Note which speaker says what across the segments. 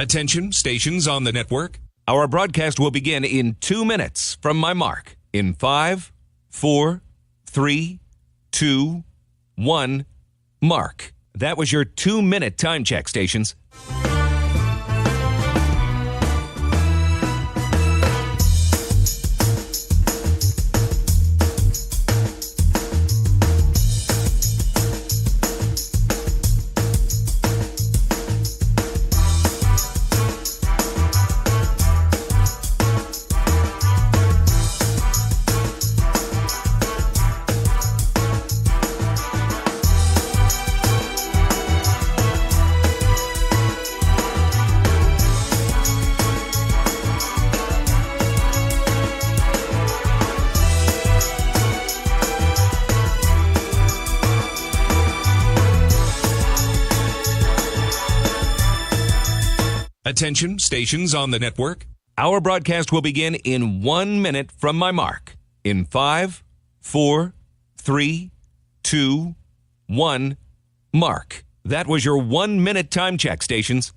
Speaker 1: Attention, stations on the network. Our broadcast will begin in 2 minutes from my mark. In 5, 4, 3, 2, 1, mark. That was your 2-minute time check, stations. Attention, stations on the network. Our broadcast will begin in 1 minute from my mark. In 5, 4, 3, 2, 1, mark. That was your 1-minute time check, stations.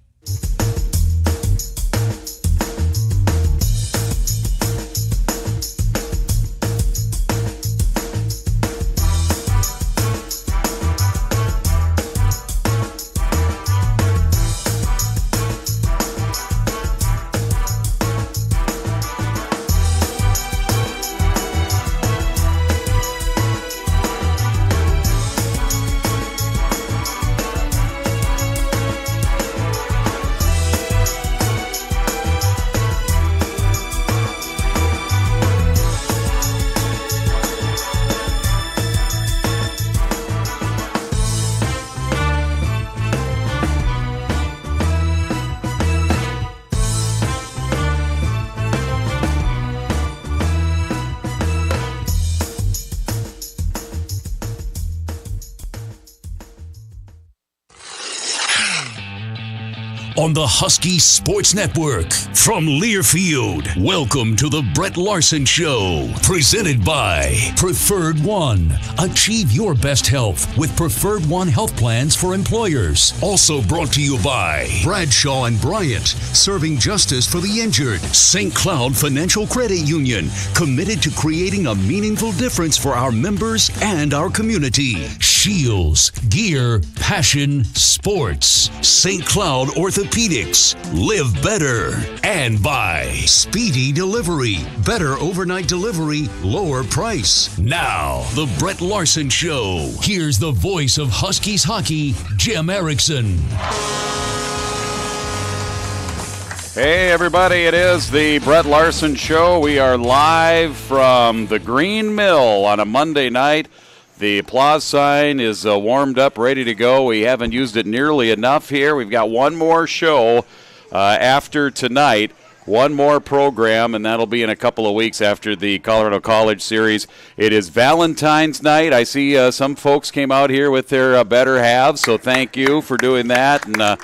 Speaker 2: On the Husky Sports Network from Learfield, welcome to the Brett Larson Show, presented by Preferred One. Achieve your best health with Preferred One health plans for employers. Also brought to you by Bradshaw and Bryant, serving justice for the injured. St. Cloud Financial Credit Union, committed to creating a meaningful difference for our members and our community. Shields, Gear, Passion, Sports. St. Cloud Orthopedics, live better. And by Speedy Delivery, better overnight delivery, lower price. Now, the Brett Larson Show. Here's the voice of Huskies hockey, Jim Erickson.
Speaker 3: Hey everybody, it is the Brett Larson Show. We are live from the Green Mill on a Monday night. The applause sign is warmed up, ready to go. We haven't used it nearly enough here. We've got one more show after tonight, one more program, and that'll be in a couple of weeks after the Colorado College series. It is Valentine's night. I see some folks came out here with their better halves, so thank you for doing that. And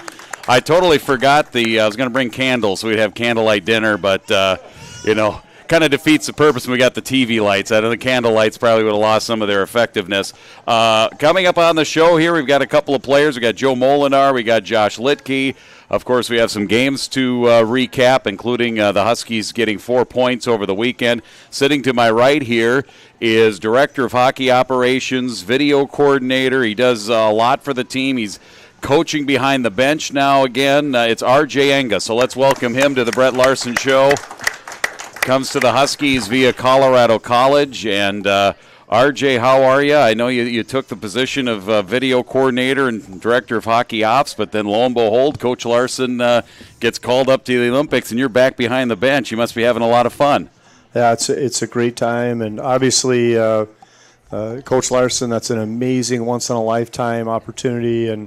Speaker 3: I totally forgot I was going to bring candles, so we'd have candlelight dinner, but, kind of defeats the purpose when we got the TV lights. I know the candle lights probably would have lost some of their effectiveness. Coming up on the show here, we've got a couple of players. We got Joe Molinar, we got Josh Litke. Of course, we have some games to recap, including the Huskies getting 4 points over the weekend. Sitting to my right here is Director of Hockey Operations, Video Coordinator. He does a lot for the team. He's coaching behind the bench now again. It's R.J. Enga, so let's welcome him to the Brett Larson Show. Comes to the Huskies via Colorado College. And RJ, how are you? I know you took the position of video coordinator and director of hockey ops, but then lo and behold, Coach Larson gets called up to the Olympics, and you're back behind the bench. You must be having a lot of fun.
Speaker 4: Yeah, it's a great time, and obviously Coach Larson, that's an amazing once-in-a-lifetime opportunity, and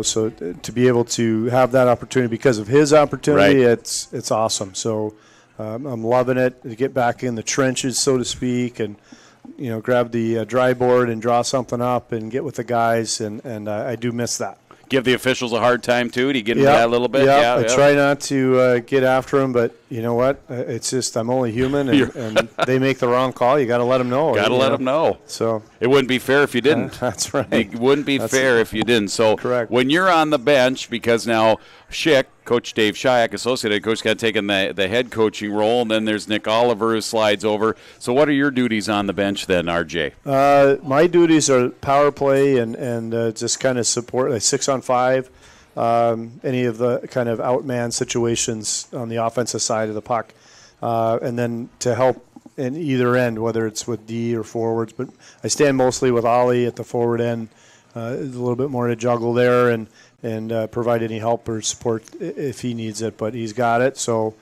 Speaker 4: so to be able to have that opportunity because of his opportunity,
Speaker 3: right.
Speaker 4: It's awesome. So I'm loving it to get back in the trenches, so to speak, and grab the dry board and draw something up and get with the guys, and I do miss that.
Speaker 3: Give the officials a hard time too? Do you get into that a little bit?
Speaker 4: Yeah, I try not to get after them, but you know what? It's just I'm only human, and they make the wrong call. You got to let them know.
Speaker 3: Got to let them know.
Speaker 4: So
Speaker 3: it wouldn't be fair if you didn't.
Speaker 4: That's right.
Speaker 3: It wouldn't be fair if you didn't. So
Speaker 4: correct.
Speaker 3: When you're on the bench, because now Coach Dave Shayak, associate coach, got taken the head coaching role, and then there's Nick Oliver who slides over. So what are your duties on the bench then, RJ?
Speaker 4: My duties are power play and just kind of support, like 6-on-5. Any of the kind of outman situations on the offensive side of the puck, and then to help in either end, whether it's with D or forwards. But I stand mostly with Ollie at the forward end. A little bit more to juggle there and provide any help or support if he needs it, but he's got it. So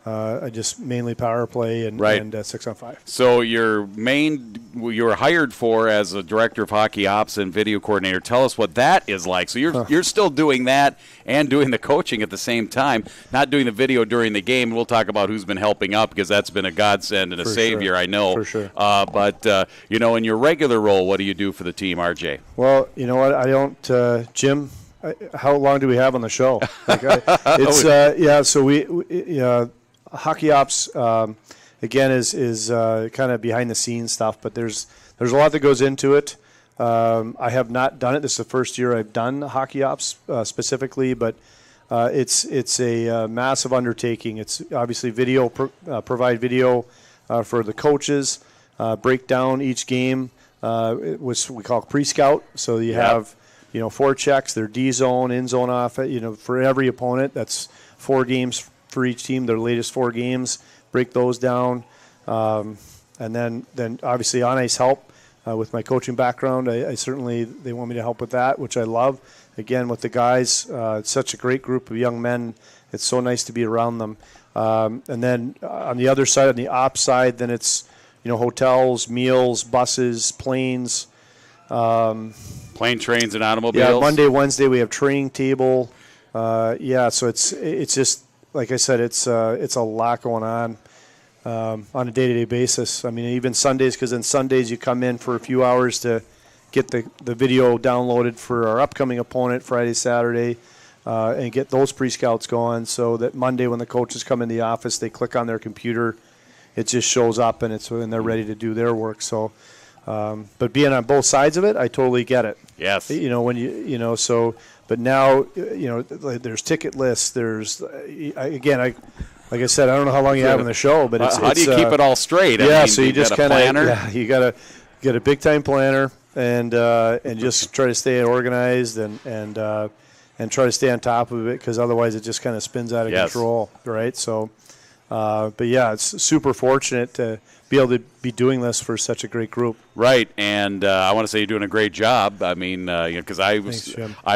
Speaker 4: I just mainly power play and 6-on-5.
Speaker 3: So you were hired for as a director of hockey ops and video coordinator. Tell us what that is like. So you're still doing that and doing the coaching at the same time, not doing the video during the game. We'll talk about who's been helping up because that's been a godsend and a savior, I know.
Speaker 4: For sure.
Speaker 3: But in your regular role, what do you do for the team, RJ?
Speaker 4: Well, you know what? I don't, Jim. How long do we have on the show? So we hockey ops, again, is kind of behind the scenes stuff, but there's a lot that goes into it. I have not done it. This is the first year I've done hockey ops specifically, but it's a massive undertaking. It's obviously provide video for the coaches, break down each game, which we call pre-scout. So you have 4 checks, their D zone, in zone, off. For every opponent, that's 4 games for each team, their latest 4 games, break those down. And then obviously on ice help with my coaching background. They want me to help with that, which I love. Again, with the guys, it's such a great group of young men. It's so nice to be around them. And then on the other side, on the ops side, then it's, hotels, meals, buses, planes.
Speaker 3: Plane, trains, and automobiles?
Speaker 4: Yeah, Monday, Wednesday we have training table. So it's just, like I said, it's a lot going on a day-to-day basis. I mean, even Sundays, because on Sundays you come in for a few hours to get the video downloaded for our upcoming opponent Friday, Saturday, and get those pre-scouts going so that Monday when the coaches come in the office, they click on their computer, it just shows up and they're ready to do their work. So, but being on both sides of it, I totally get it.
Speaker 3: Yes.
Speaker 4: But now, there's ticket lists. There's, like I said, I don't know how long you have on the show, but
Speaker 3: how do you keep it all straight?
Speaker 4: So you just kind of, you got to get a big time planner and just try to stay organized and try to stay on top of it because otherwise it just kind of spins out of control, right? So, it's super fortunate to be able to be doing this for such a great group.
Speaker 3: Right, and I want to say you're doing a great job. I mean, because I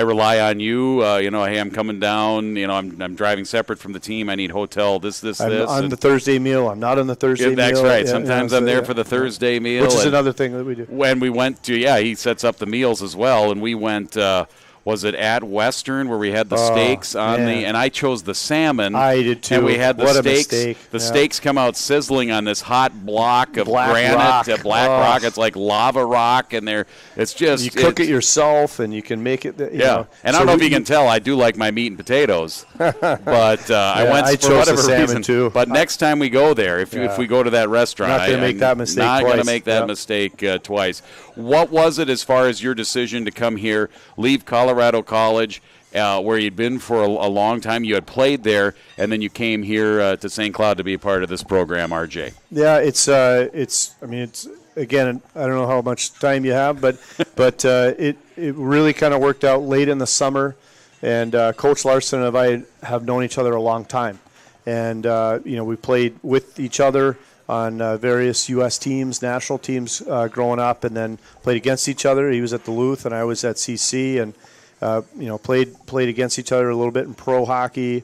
Speaker 3: rely on you. Hey, I'm coming down. I'm driving separate from the team. I need hotel. This.
Speaker 4: I'm on the Thursday meal. I'm not on the Thursday meal.
Speaker 3: That's right. Sometimes I'm there for the Thursday meal,
Speaker 4: which is another thing that we do.
Speaker 3: When we went to, he sets up the meals as well, and we went. Was it at Western where we had the steaks on and I chose the salmon.
Speaker 4: I did too.
Speaker 3: And we had the steaks.
Speaker 4: The
Speaker 3: steaks come out sizzling on this hot block of granite, black rock. It's like lava rock, and it's just
Speaker 4: you cook it yourself, and you can make it.
Speaker 3: And I don't know if you can tell, I do like my meat and potatoes, but I went for whatever reason.
Speaker 4: Too.
Speaker 3: But next time we go there, if we go to that restaurant,
Speaker 4: not going to make that mistake.
Speaker 3: Not going to make that mistake twice. What was it as far as your decision to come here, leave Colorado College, where you'd been for a long time? You had played there, and then you came here to St. Cloud to be a part of this program, RJ.
Speaker 4: Yeah, it's again, I don't know how much time you have, but it really kind of worked out late in the summer, and Coach Larson and I have known each other a long time, and we played with each other on various U.S. teams, national teams growing up, and then played against each other. He was at Duluth, and I was at CC, and played against each other a little bit in pro hockey,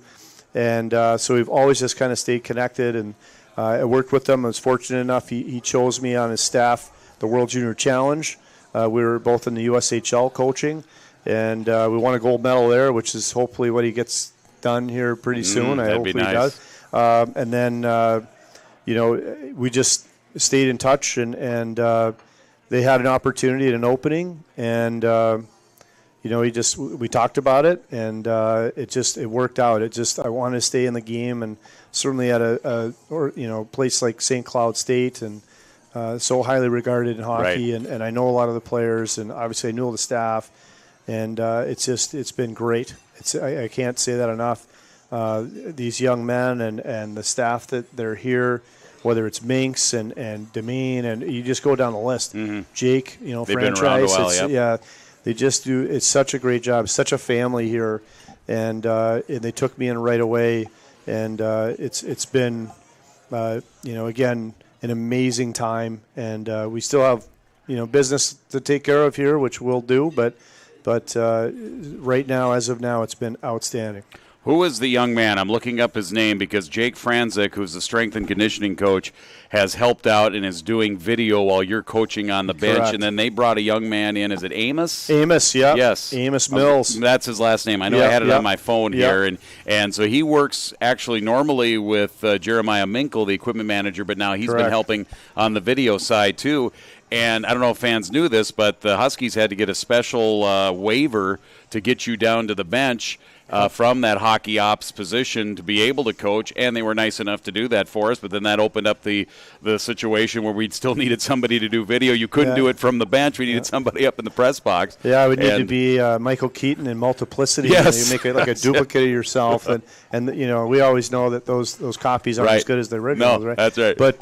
Speaker 4: and so we've always just kind of stayed connected. And I worked with him. I was fortunate enough he chose me on his staff, the World Junior Challenge. We were both in the USHL coaching, and we won a gold medal there, which is hopefully what he gets done here pretty soon. I hope he does. And then we just stayed in touch, and they had an opportunity at an opening, and we talked about it, and it worked out. I wanted to stay in the game, and certainly at a place like St. Cloud State, and so highly regarded in hockey,
Speaker 3: right.
Speaker 4: and I know a lot of the players, and obviously I knew all the staff, and it's been great. I can't say that enough. These young men and the staff that they're here, whether it's Minx and Demeen, and you just go down the list.
Speaker 3: Mm-hmm.
Speaker 4: Jake,
Speaker 3: They've
Speaker 4: franchise.
Speaker 3: been around a while, yep.
Speaker 4: Yeah, they just do. It's such a great job. Such a family here, and they took me in right away, and it's been, again, an amazing time, and we still have, business to take care of here, which we'll do, but right now, as of now, it's been outstanding.
Speaker 3: Who is the young man? I'm looking up his name because Jake Franzik, who's the strength and conditioning coach, has helped out and is doing video while you're coaching on the bench.
Speaker 4: Correct.
Speaker 3: And then they brought a young man in. Is it Amos?
Speaker 4: Amos, yeah.
Speaker 3: Yes.
Speaker 4: Amos Mills.
Speaker 3: That's his last name. I know I had it on my phone here. And so he works actually normally with Jeremiah Minkle, the equipment manager, but now he's been helping on the video side too. And I don't know if fans knew this, but the Huskies had to get a special waiver to get you down to the bench from that hockey ops position to be able to coach, and they were nice enough to do that for us. But then that opened up the situation where we'd still needed somebody to do video. You couldn't do it from the bench. We needed somebody up in the press box.
Speaker 4: Yeah, it would need to be Michael Keaton in multiplicity.
Speaker 3: Yes.
Speaker 4: You make it like a duplicate of yourself, and we always know that those copies aren't as good as the originals, right?
Speaker 3: That's right.
Speaker 4: But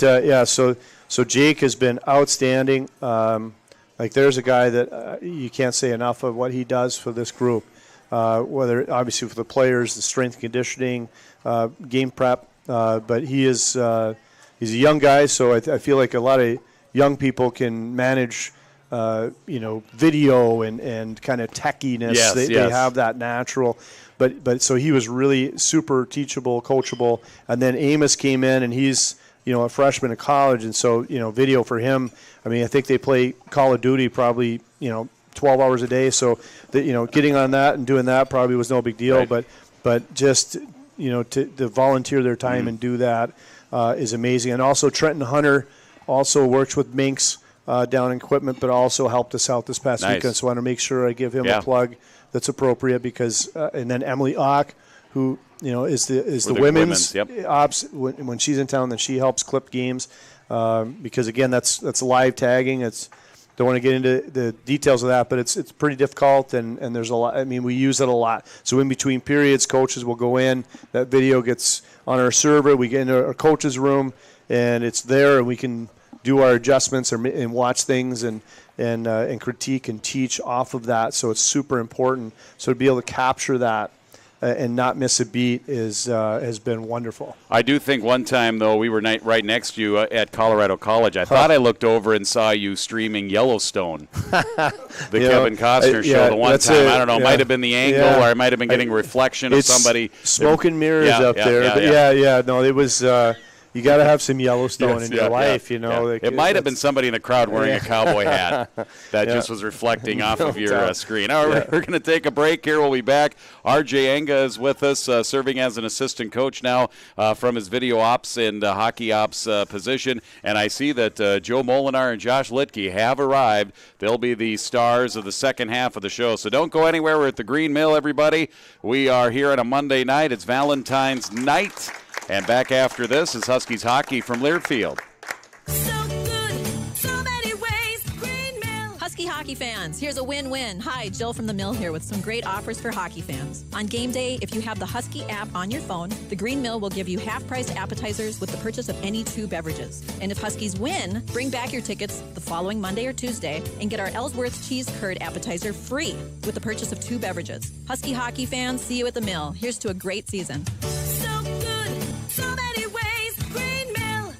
Speaker 4: so Jake has been outstanding. There's a guy that you can't say enough of what he does for this group. Whether obviously for the players, the strength and conditioning, game prep, but he's a young guy, so I feel like a lot of young people can manage, video and kind of techiness.
Speaker 3: Yes,
Speaker 4: they have that natural, but so he was really super teachable, coachable, and then Amos came in and he's a freshman in college, and so video for him. I mean, I think they play Call of Duty probably 12 hours a day, so that getting on that and doing that probably was no big deal,
Speaker 3: right.
Speaker 4: but just to volunteer their time and do that is amazing. And also Trenton Hunter also works with Minx down in equipment, but also helped us out this past weekend, so I want to make sure I give him a plug that's appropriate, because and then Emily Ock, who is the women's ops, when she's in town, then she helps clip games, because again that's live tagging. Don't want to get into the details of that, but it's pretty difficult, and there's a lot. I mean, we use it a lot. So in between periods, coaches will go in. That video gets on our server. We get into our coach's room, and it's there, and we can do our adjustments and watch things and critique and teach off of that. So it's super important. So to be able to capture that and not miss a beat has been wonderful.
Speaker 3: I do think one time, though, we were right next to you at Colorado College. I thought I looked over and saw you streaming Yellowstone, the Kevin Costner show. The one time, I don't know, it might have been the angle, or I might have been getting reflection of somebody.
Speaker 4: Smoke and mirrors up there. No, it was. You got to have some Yellowstone in your life, Like,
Speaker 3: it might have been somebody in the crowd wearing a cowboy hat that just was reflecting off of your screen. All right, we're going to take a break here. We'll be back. RJ Enga is with us, serving as an assistant coach now from his video ops and hockey ops position. And I see that Joe Molinar and Josh Litke have arrived. They'll be the stars of the second half of the show. So don't go anywhere. We're at the Green Mill, everybody. We are here on a Monday night. It's Valentine's night. And back after this is Huskies hockey from Learfield.
Speaker 5: So good, so many ways, Green Mill.
Speaker 6: Husky hockey fans, here's a win-win. Hi, Jill from the Mill here with some great offers for hockey fans. On game day, if you have the Husky app on your phone, the Green Mill will give you half-price appetizers with the purchase of any 2 beverages. And if Huskies win, bring back your tickets the following Monday or Tuesday and get our Ellsworth cheese curd appetizer free with the purchase of 2 beverages. Husky hockey fans, see you at the Mill. Here's to a great season.
Speaker 5: So good, so many ways, Green Mill.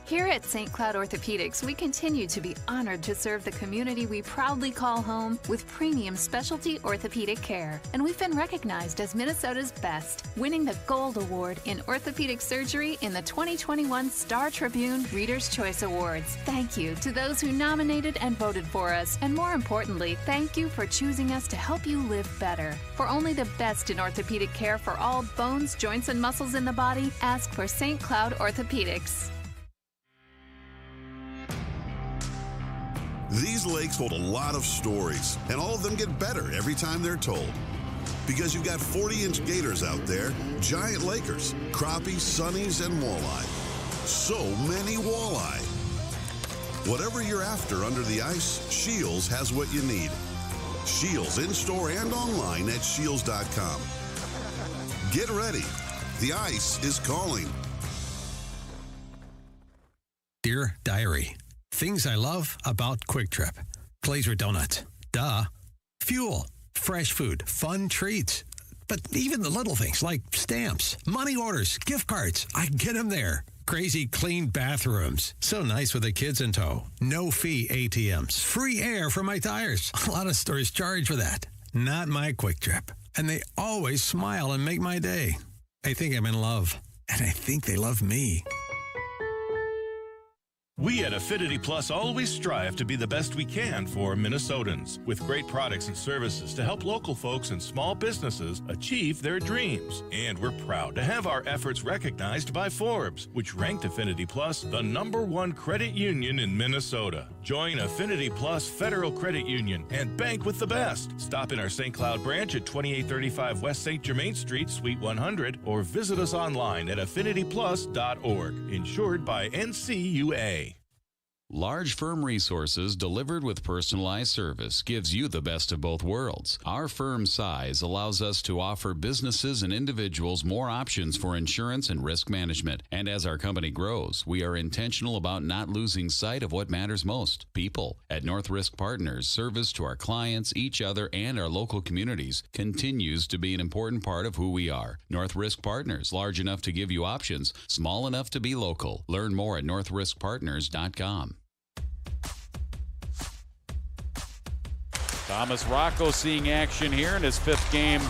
Speaker 7: Here at St. Cloud Orthopedics, we continue to be honored to serve the community we proudly call home with premium specialty orthopedic care. And we've been recognized as Minnesota's best, winning the Gold Award in Orthopedic Surgery in the 2021 Star Tribune Reader's Choice Awards. Thank you to those who nominated and voted for us. And more importantly, thank you for choosing us to help you live better. For only the best in orthopedic care for all bones, joints, and muscles in the body, ask for St. Cloud Orthopedics.
Speaker 8: These lakes hold a lot of stories, and all of them get better every time they're told. Because you've got 40-inch gators out there, giant lakers, crappies, sunnies, and walleye. So many walleye. Whatever you're after under the ice, Shields has what you need. Shields in-store and online at shields.com. Get ready. The ice is calling.
Speaker 9: Dear Diary, things I love about Quick Trip. Glazer donuts. Duh. Fuel. Fresh food. Fun treats. But even the little things like stamps, money orders, gift cards, I get them there. Crazy clean bathrooms. So nice with the kids in tow. No fee ATMs. Free air for my tires. A lot of stores charge for that. Not my Quick Trip. And they always smile and make my day. I think I'm in love. And I think they love me.
Speaker 10: We at Affinity Plus always strive to be the best we can for Minnesotans, with great products and services to help local folks and small businesses achieve their dreams. And we're proud to have our efforts recognized by Forbes, which ranked Affinity Plus the #1 credit union in Minnesota. Join Affinity Plus Federal Credit Union and bank with the best. Stop in our St. Cloud branch at 2835 West St. Germain Street, Suite 100, or visit us online at affinityplus.org. Insured by NCUA.
Speaker 3: Large firm resources delivered with personalized service gives you the best of both worlds. Our firm size allows us to offer businesses and individuals more options for insurance and risk management. And as our company grows, we are intentional about not losing sight of what matters most, people. At North Risk Partners, service to our clients, each other, and our local communities continues to be an important part of who we are. North Risk Partners, large enough to give you options, small enough to be local. Learn more at northriskpartners.com. Thomas Rocco seeing action here in his 5th game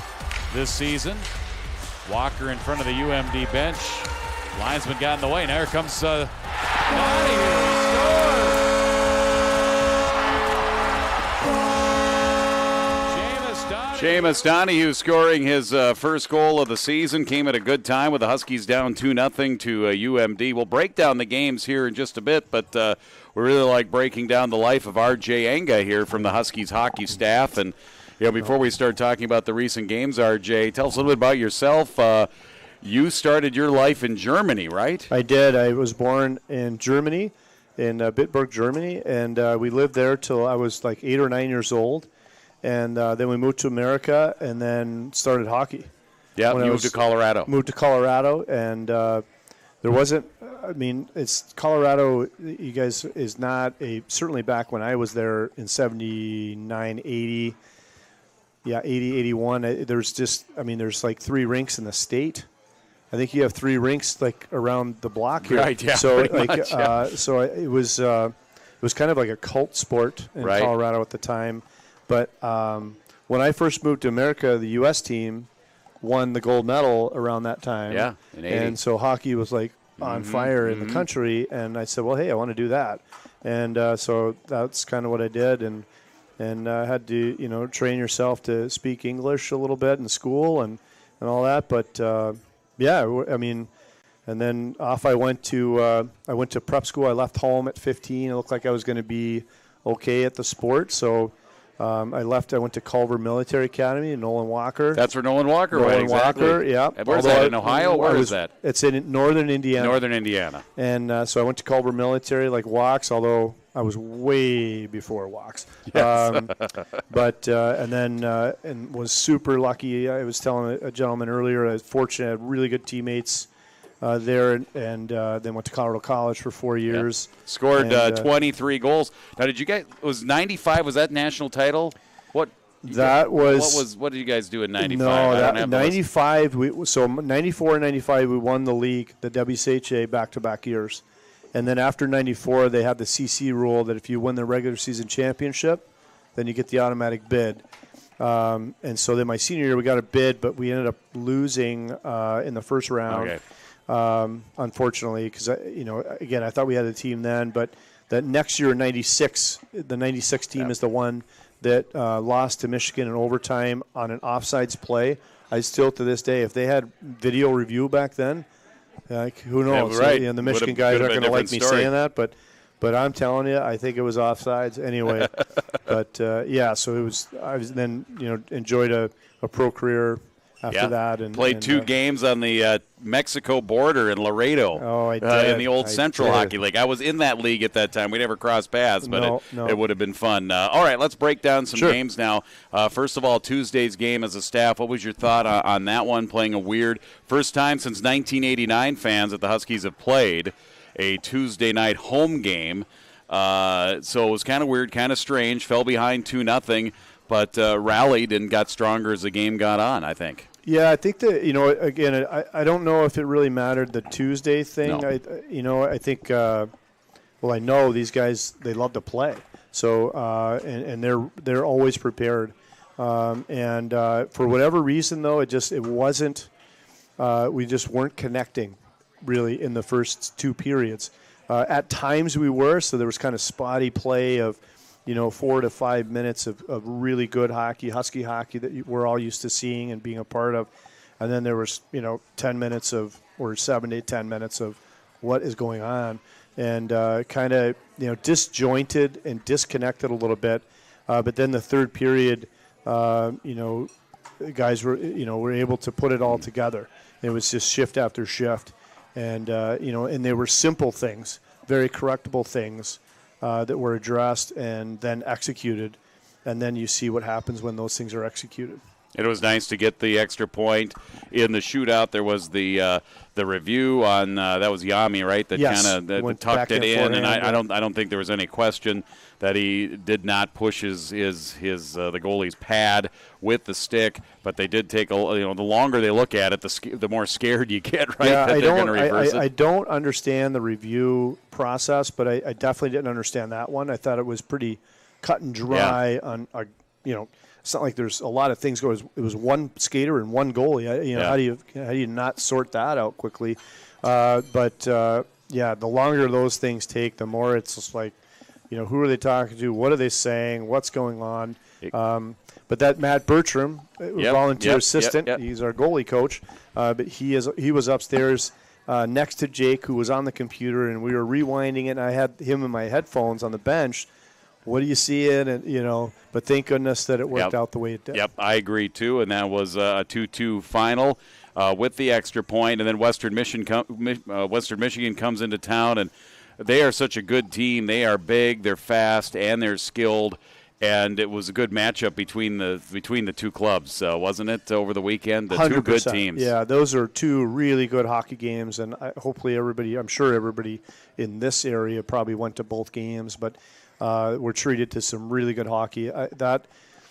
Speaker 3: this season. Walker in front of the UMD bench. Linesman got in the way. Now here comes Donahue. Seamus Donahue scoring his first goal of the season. Came at a good time with the Huskies down 2-0 to UMD. We'll break down the games here in just a bit, but we really like breaking down the life of RJ Enga here from the Huskies hockey staff. And before we start talking about the recent games, RJ, tell us a little bit about yourself. You started your life in Germany, right?
Speaker 4: I did. I was born in Germany, in Bitburg, Germany, and we lived there till I was like 8 or 9 years old. And then we moved to America and then started hockey.
Speaker 3: Yeah, you moved to Colorado.
Speaker 4: Moved to Colorado, and there wasn't, it's Colorado, you guys, is not certainly back when I was there in 79, 80, 80, 81, there's just, there's like 3 rinks in the state. I think you have 3 rinks like around the block here.
Speaker 3: Right, yeah,
Speaker 4: so
Speaker 3: much, yeah.
Speaker 4: So it was kind of like a cult sport in Colorado at the time. But when I first moved to America, the U.S. team won the gold medal around that time.
Speaker 3: Yeah, in 80.
Speaker 4: And so hockey was like on fire in the country. And I said, well, hey, I want to do that. And so that's kind of what I did. And had to, train yourself to speak English a little bit in school and all that. But, and then off I went to prep school. I left home at 15. It looked like I was going to be okay at the sport. So I left. I went to Culver Military Academy in Nolan Walker.
Speaker 3: That's where Nolan Walker went.
Speaker 4: Exactly. Walker, yeah.
Speaker 3: Where's that, in Ohio? Where is that?
Speaker 4: It's in northern Indiana.
Speaker 3: Northern Indiana.
Speaker 4: And so I went to Culver Military, like Walks, although I was way before Walks.
Speaker 3: Yes.
Speaker 4: And was super lucky. I was telling a gentleman earlier, I was fortunate. I had really good teammates there, and then went to Colorado College for 4 years.
Speaker 3: Yeah. Scored 23 goals. Now, did you guys? Was 95? Was that national title? What did you guys do in 95?
Speaker 4: No, 95. 94 and 95, we won the league, the WCHA, back-to-back years, and then after 94, they had the CC rule that if you win the regular season championship, then you get the automatic bid. And so then my senior year, we got a bid, but we ended up losing in the first round.
Speaker 3: Okay.
Speaker 4: Unfortunately, because again, I thought we had a team then, but that next year in '96, the '96 team is the one that lost to Michigan in overtime on an offsides play. I still, to this day, if they had video review back then, who knows?
Speaker 3: Yeah, right.
Speaker 4: The Michigan guys aren't going to like me saying that, but But I'm telling you, I think it was offsides anyway. But so it was. I was then enjoyed a pro career after that, and
Speaker 3: played 2 games on the Mexico border in Laredo.
Speaker 4: Oh, I did.
Speaker 3: In the old Central Hockey League. I was in that league at that time. We never crossed paths, but it would have been fun. All right, let's break down some games now. First of all, Tuesday's game as a staff. What was your thought on that one? Playing a weird first time since 1989, fans that the Huskies have played a Tuesday night home game. So it was kind of weird, kind of strange. Fell behind 2-0, but rallied and got stronger as the game got on, I think.
Speaker 4: Yeah, I think that, again, I don't know if it really mattered, the Tuesday thing.
Speaker 3: No.
Speaker 4: I think, I know these guys, they love to play. So, and they're always prepared. And for whatever reason, though, it wasn't, we just weren't connecting really in the first 2 periods. At times we were, so there was kind of spotty play of, 4 to 5 minutes of really good hockey, Husky hockey that we're all used to seeing and being a part of. And then there was, 10 minutes or 7 to 10 minutes of what is going on. And kind of, disjointed and disconnected a little bit. But then the third period, the guys were able to put it all together. It was just shift after shift. And, and they were simple things, very correctable things. That were addressed and then executed, and then you see what happens when those things are executed.
Speaker 3: It was nice to get the extra point in the shootout. There was the review on that was Yami, right? That kind of tucked it in, and I don't think there was any question that he did not push his the goalie's pad with the stick, but they did take the longer they look at it, the more scared you get, right?
Speaker 4: Yeah,
Speaker 3: that
Speaker 4: I don't understand the review process, but I definitely didn't understand that one. I thought it was pretty cut and dry. On it's not like there's a lot of things going. It was one skater and one goalie. How do you not sort that out quickly? But the longer those things take, the more it's just like, who are they talking to? What are they saying? What's going on? But that Matt Bertram, volunteer assistant, he's our goalie coach. But he was upstairs next to Jake, who was on the computer, and we were rewinding it. And I had him in my headphones on the bench. What do you see in it? But thank goodness that it worked out the way it did.
Speaker 3: Yep, I agree too. And that was a 2-2 final with the extra point. And then Western Michigan comes into town, and they are such a good team. They are big, they're fast, and they're skilled. And it was a good matchup between the two clubs, wasn't it, over the weekend? The 2 good teams.
Speaker 4: Yeah, those are 2 really good hockey games, and hopefully I'm sure everybody in this area probably went to both games, but we're treated to some really good hockey. That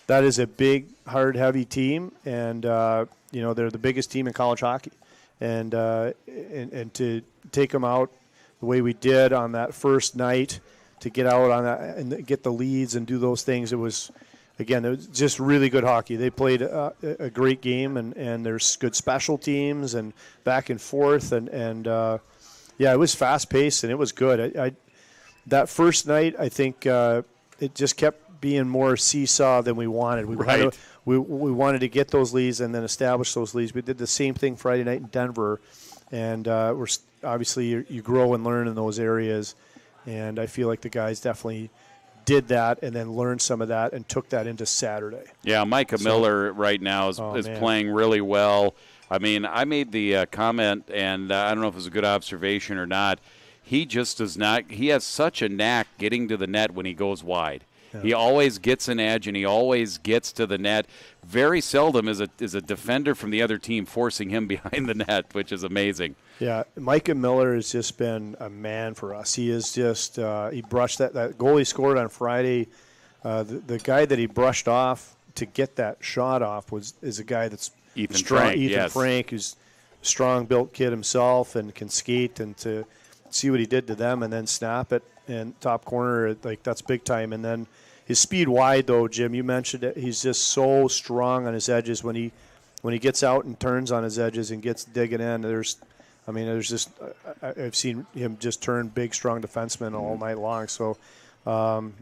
Speaker 4: is a big, hard, heavy team, and they're the biggest team in college hockey. And to take them out the way we did on that first night, to get out on that and get the leads and do those things, it was just really good hockey. They played a great game, and there's good special teams and back and forth, and it was fast paced and it was good. That first night, I think it just kept being more seesaw than we wanted. We wanted to get those leads and then establish those leads. We did the same thing Friday night in Denver, and we're obviously you grow and learn in those areas. And I feel like the guys definitely did that and then learned some of that and took that into Saturday.
Speaker 3: Yeah, Micah Miller right now is playing really well. I mean, I made the comment, and I don't know if it was a good observation or not. He just does not – he has such a knack getting to the net when he goes wide. Yeah. He always gets an edge, and he always gets to the net. Very seldom is a defender from the other team forcing him behind the net, which is amazing.
Speaker 4: Yeah, Micah Miller has just been a man for us. He is just he brushed that goal he scored on Friday. The guy that he brushed off to get that shot off is a guy that's
Speaker 3: Ethan
Speaker 4: Frank, who's a strong-built kid himself and can skate, and to see what he did to them and then snap it and top corner, that's big time. And then his speed wide, though, Jim, you mentioned it. He's just so strong on his edges when he gets out and turns on his edges and gets digging in. I've seen him just turn big, strong defensemen all night long. So,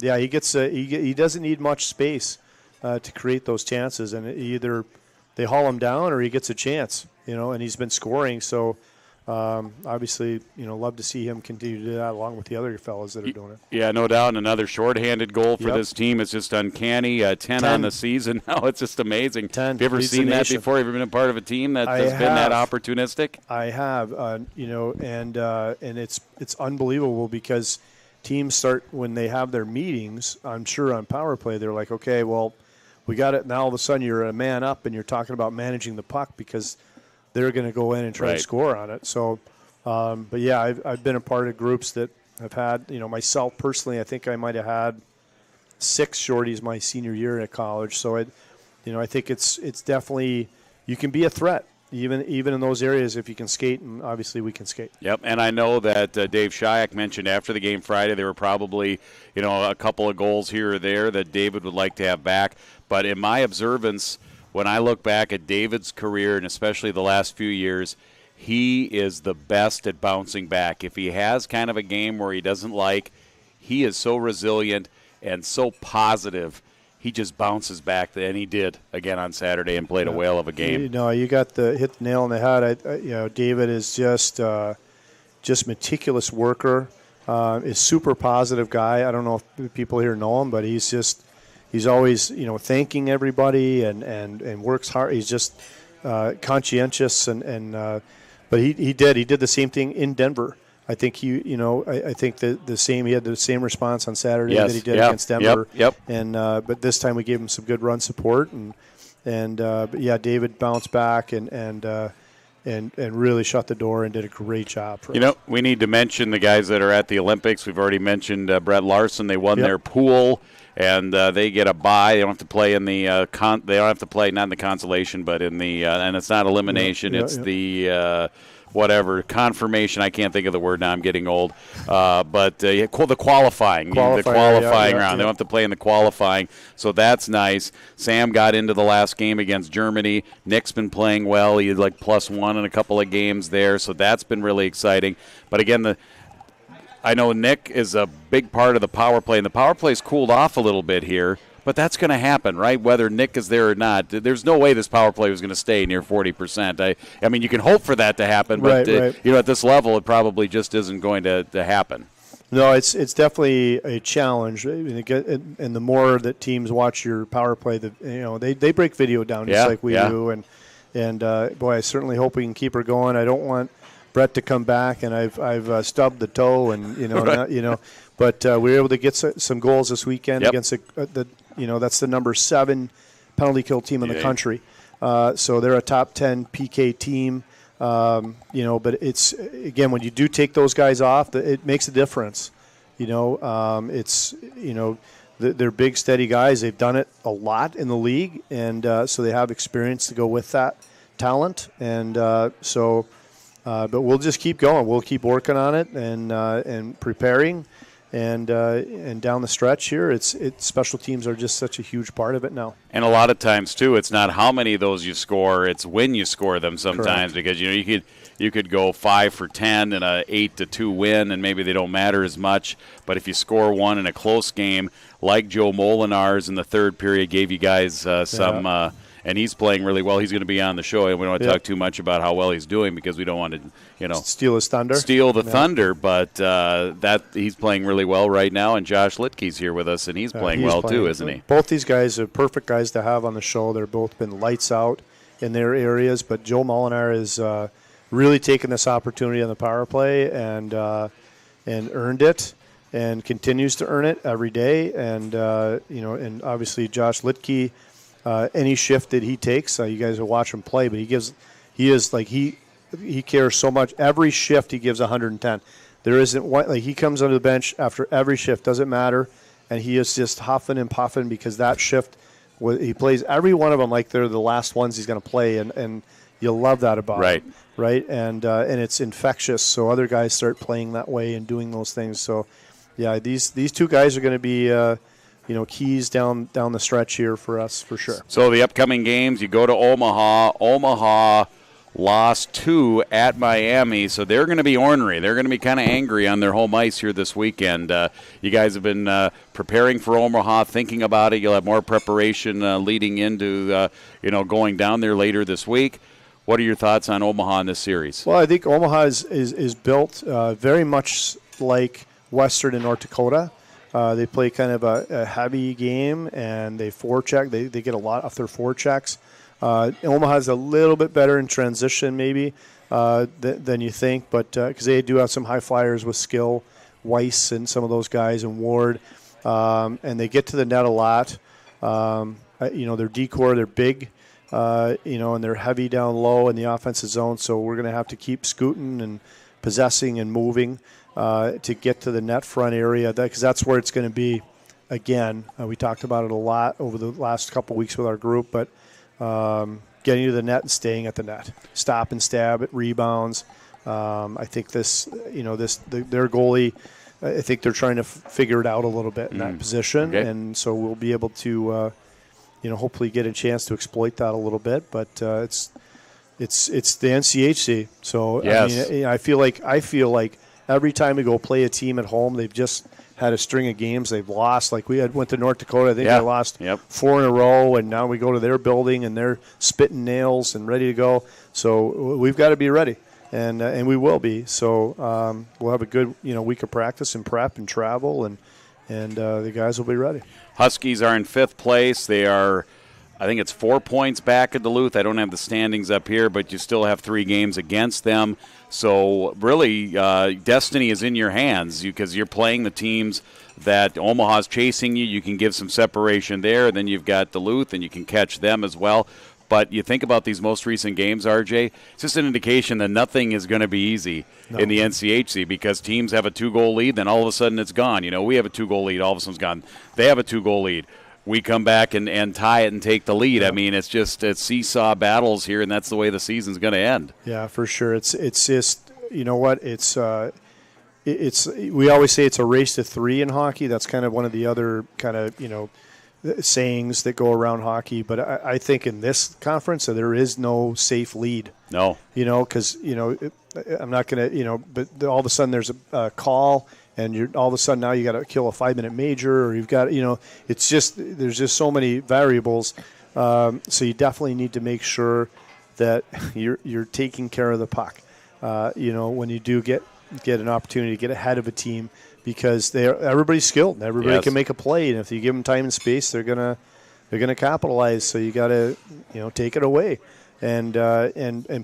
Speaker 4: he gets he doesn't need much space to create those chances, and either they haul him down or he gets a chance, and he's been scoring. So, obviously, love to see him continue to do that along with the other fellas that are doing it.
Speaker 3: Yeah, no doubt. Another shorthanded goal for
Speaker 4: Yep.
Speaker 3: this team. It's just uncanny. 10 on the season now. It's just amazing.
Speaker 4: 10.
Speaker 3: Have you ever
Speaker 4: Leads the
Speaker 3: seen that
Speaker 4: nation.
Speaker 3: before? Have you been a part of a team that
Speaker 4: I
Speaker 3: has been that
Speaker 4: have.
Speaker 3: opportunistic?
Speaker 4: I have, and it's unbelievable because teams start when they have their meetings. I'm sure on power play they're like, okay, well, we got it. Now all of a sudden you're a man up and you're talking about managing the puck because they're going to go in and try to score on it. So, but yeah, I've been a part of groups that have had, myself personally, I think I might have had 6 shorties my senior year at college. So I think it's definitely, you can be a threat. Even in those areas, if you can skate, and obviously we can skate.
Speaker 3: Yep, and I know that Dave Shayak mentioned after the game Friday there were probably, a couple of goals here or there that David would like to have back. But in my observance, when I look back at David's career, and especially the last few years, he is the best at bouncing back. If he has kind of a game where he doesn't like, he is so resilient and so positive. He just bounces back, and he did again on Saturday and played a whale of a game.
Speaker 4: You got hit the nail on the head. David is just meticulous worker. Is super positive guy. I don't know if people here know him, but he's always thanking everybody and works hard. He's just conscientious but he did the same thing in Denver. I think I think the same. He had the same response on Saturday that he did against Denver.
Speaker 3: Yep.
Speaker 4: And but this time we gave him some good run support but yeah, David bounced back and really shut the door and did a great job for us.
Speaker 3: We need to mention the guys that are at the Olympics. We've already mentioned Brett Larson. They won their pool and they get a bye. They don't have to play in the they don't have to play not in the consolation, but in the and it's not elimination. It's the confirmation. I can't think of the word now. I'm getting old. But the qualifying round. They don't have to play in the qualifying, so that's nice. Sam got into the last game against Germany. Nick's been playing well. He had like +1 in a couple of games there, so that's been really exciting. But again, I know Nick is a big part of the power play, and the power play's cooled off a little bit here. But that's going to happen, right? Whether Nick is there or not, there's no way this power play was going to stay near 40%. I mean, you can hope for that to happen, but at this level, it probably just isn't going to happen.
Speaker 4: No, it's definitely a challenge, and the more that teams watch your power play, they break video down just like we do, and boy, I certainly hope we can keep her going. I don't want Brett to come back, and I've stubbed the toe, and but we were able to get some goals this weekend against that's the number 7 penalty kill team in the country. So they're a top 10 PK team. But it's again when you do take those guys off, it makes a difference. They're big, steady guys. They've done it a lot in the league, and so they have experience to go with that talent. And but we'll just keep going. We'll keep working on it and preparing. And down the stretch here, it's special teams are just such a huge part of it now.
Speaker 3: And a lot of times too, it's not how many of those you score; it's when you score them. Sometimes because you could go 5 for 10 and a 8-2 win, and maybe they don't matter as much. But if you score one in a close game, like Joe Molinar's in the third period, gave you guys some. And he's playing really well. He's going to be on the show, and we don't want to talk too much about how well he's doing because we don't want to,
Speaker 4: steal his thunder.
Speaker 3: Steal the thunder, but that he's playing really well right now. And Josh Litke's here with us, and he's playing well too, isn't he?
Speaker 4: Both these guys are perfect guys to have on the show. They're both been lights out in their areas, but Joe Molinar is really taken this opportunity on the power play and earned it. And continues to earn it every day, and and obviously Josh Litke. Any shift that he takes, you guys will watch him play, but he cares so much. Every shift he gives 110. There isn't one, he comes onto the bench after every shift, doesn't matter, and he is just huffing and puffing because that shift, he plays every one of them like they're the last ones he's going to play, and you'll love that about him, right? And it's infectious, so other guys start playing that way and doing those things. So, yeah, these two guys are going to be. Keys down the stretch here for us for sure.
Speaker 3: So the upcoming games, you go to Omaha. Omaha lost 2 at Miami, so they're going to be ornery. They're going to be kind of angry on their home ice here this weekend. You guys have been preparing for Omaha, thinking about it. You'll have more preparation leading into going down there later this week. What are your thoughts on Omaha in this series?
Speaker 4: Well, I think Omaha is built very much like Western and North Dakota. They play kind of a heavy game, and they forecheck. They get a lot of their forechecks. Omaha's a little bit better in transition maybe than you think, but because they do have some high flyers with skill, Weiss and some of those guys, and Ward, and they get to the net a lot. Their decor, they're big. And they're heavy down low in the offensive zone, so we're going to have to keep scooting and possessing and moving to get to the net front area, because that's where it's going to be again. We talked about it a lot over the last couple of weeks with our group, but getting to the net and staying at the net. Stop and stab at rebounds. I think their goalie, I think they're trying to figure it out a little bit in that position, and so we'll be able to hopefully get a chance to exploit that a little bit, but it's the NCHC. So
Speaker 3: yes.
Speaker 4: I feel like every time we go play a team at home, they've just had a string of games they've lost. Like we went to North Dakota, I think they lost 4 in a row, and now we go to their building and they're spitting nails and ready to go. So we've got to be ready, and we will be. So we'll have a good week of practice and prep and travel, and the guys will be ready.
Speaker 3: Huskies are in 5th place. They are, I think it's 4 points back at Duluth. I don't have the standings up here, but you still have 3 games against them. So really, destiny is in your hands because you're playing the teams that Omaha's chasing you. You can give some separation there. Then you've got Duluth, and you can catch them as well. But you think about these most recent games, RJ, it's just an indication that nothing is going to be easy in the NCHC because teams have a 2-goal lead, then all of a sudden it's gone. We have a 2-goal lead, all of a sudden it's gone. They have a 2-goal lead. We come back and tie it and take the lead. I mean, it's seesaw battles here, and that's the way the season's going to end.
Speaker 4: Yeah, for sure. It's just, you know what, it's we always say it's a race to 3 in hockey. That's kind of one of the other kind of, sayings that go around hockey, but I think in this conference there is no safe lead.
Speaker 3: No.
Speaker 4: Because, I'm not going to, but all of a sudden there's a call, and all of a sudden now you got to kill a 5-minute major, or you've got, it's just, there's just so many variables. So you definitely need to make sure that you're taking care of the puck. When you do get an opportunity to get ahead of a team, because everybody's skilled. Everybody can make a play, and if you give them time and space, they're gonna capitalize. So you got to take it away and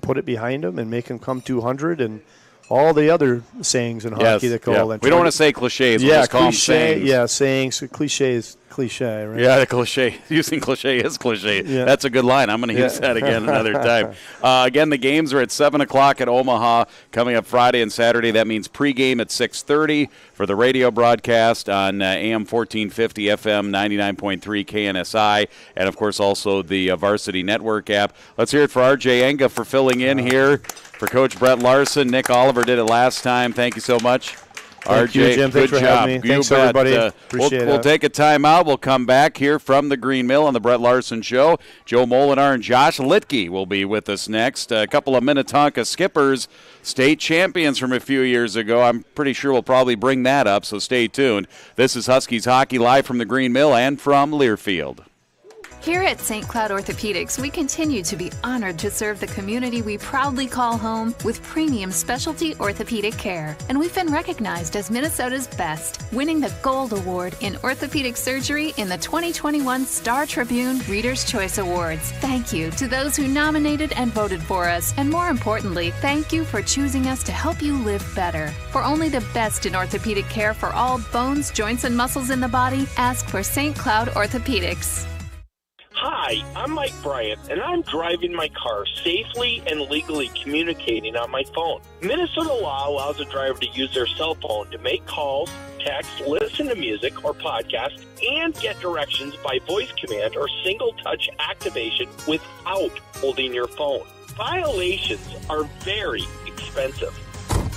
Speaker 4: put it behind them and make them come 200 and all the other sayings in hockey that go.
Speaker 3: We don't want to say cliches. We'll just call them sayings.
Speaker 4: Yeah, sayings. Cliche is cliche, right?
Speaker 3: Yeah, the cliche. Using cliche is cliche. Yeah. That's a good line. I'm going to use that again another time. Again, the games are at 7 o'clock at Omaha coming up Friday and Saturday. That means pregame at 6:30 for the radio broadcast on AM 1450, FM 99.3 KNSI, and, of course, also the Varsity Network app. Let's hear it for R.J. Enga for filling in here for Coach Brett Larson. Nick Oliver did it last time. Thank you so much.
Speaker 4: Thank you, Jim. Thanks for having me. Thanks, everybody. Appreciate it.
Speaker 3: We'll take a timeout. We'll come back here from the Green Mill on the Brett Larson Show. Joe Molinar and Josh Litke will be with us next. A couple of Minnetonka Skippers, state champions from a few years ago. I'm pretty sure we'll probably bring that up, so stay tuned. This is Huskies Hockey live from the Green Mill and from Learfield.
Speaker 7: Here at St. Cloud Orthopedics, we continue to be honored to serve the community we proudly call home with premium specialty orthopedic care. And we've been recognized as Minnesota's best, winning the Gold Award in orthopedic surgery in the 2021 Star Tribune Reader's Choice Awards. Thank you to those who nominated and voted for us. And more importantly, thank you for choosing us to help you live better. For only the best in orthopedic care for all bones, joints, and muscles in the body, ask for St. Cloud Orthopedics.
Speaker 11: Hi, I'm Mike Bryant, and I'm driving my car safely and legally communicating on my phone. Minnesota law allows a driver to use their cell phone to make calls, text, listen to music or podcasts, and get directions by voice command or single-touch activation without holding your phone. Violations are very expensive.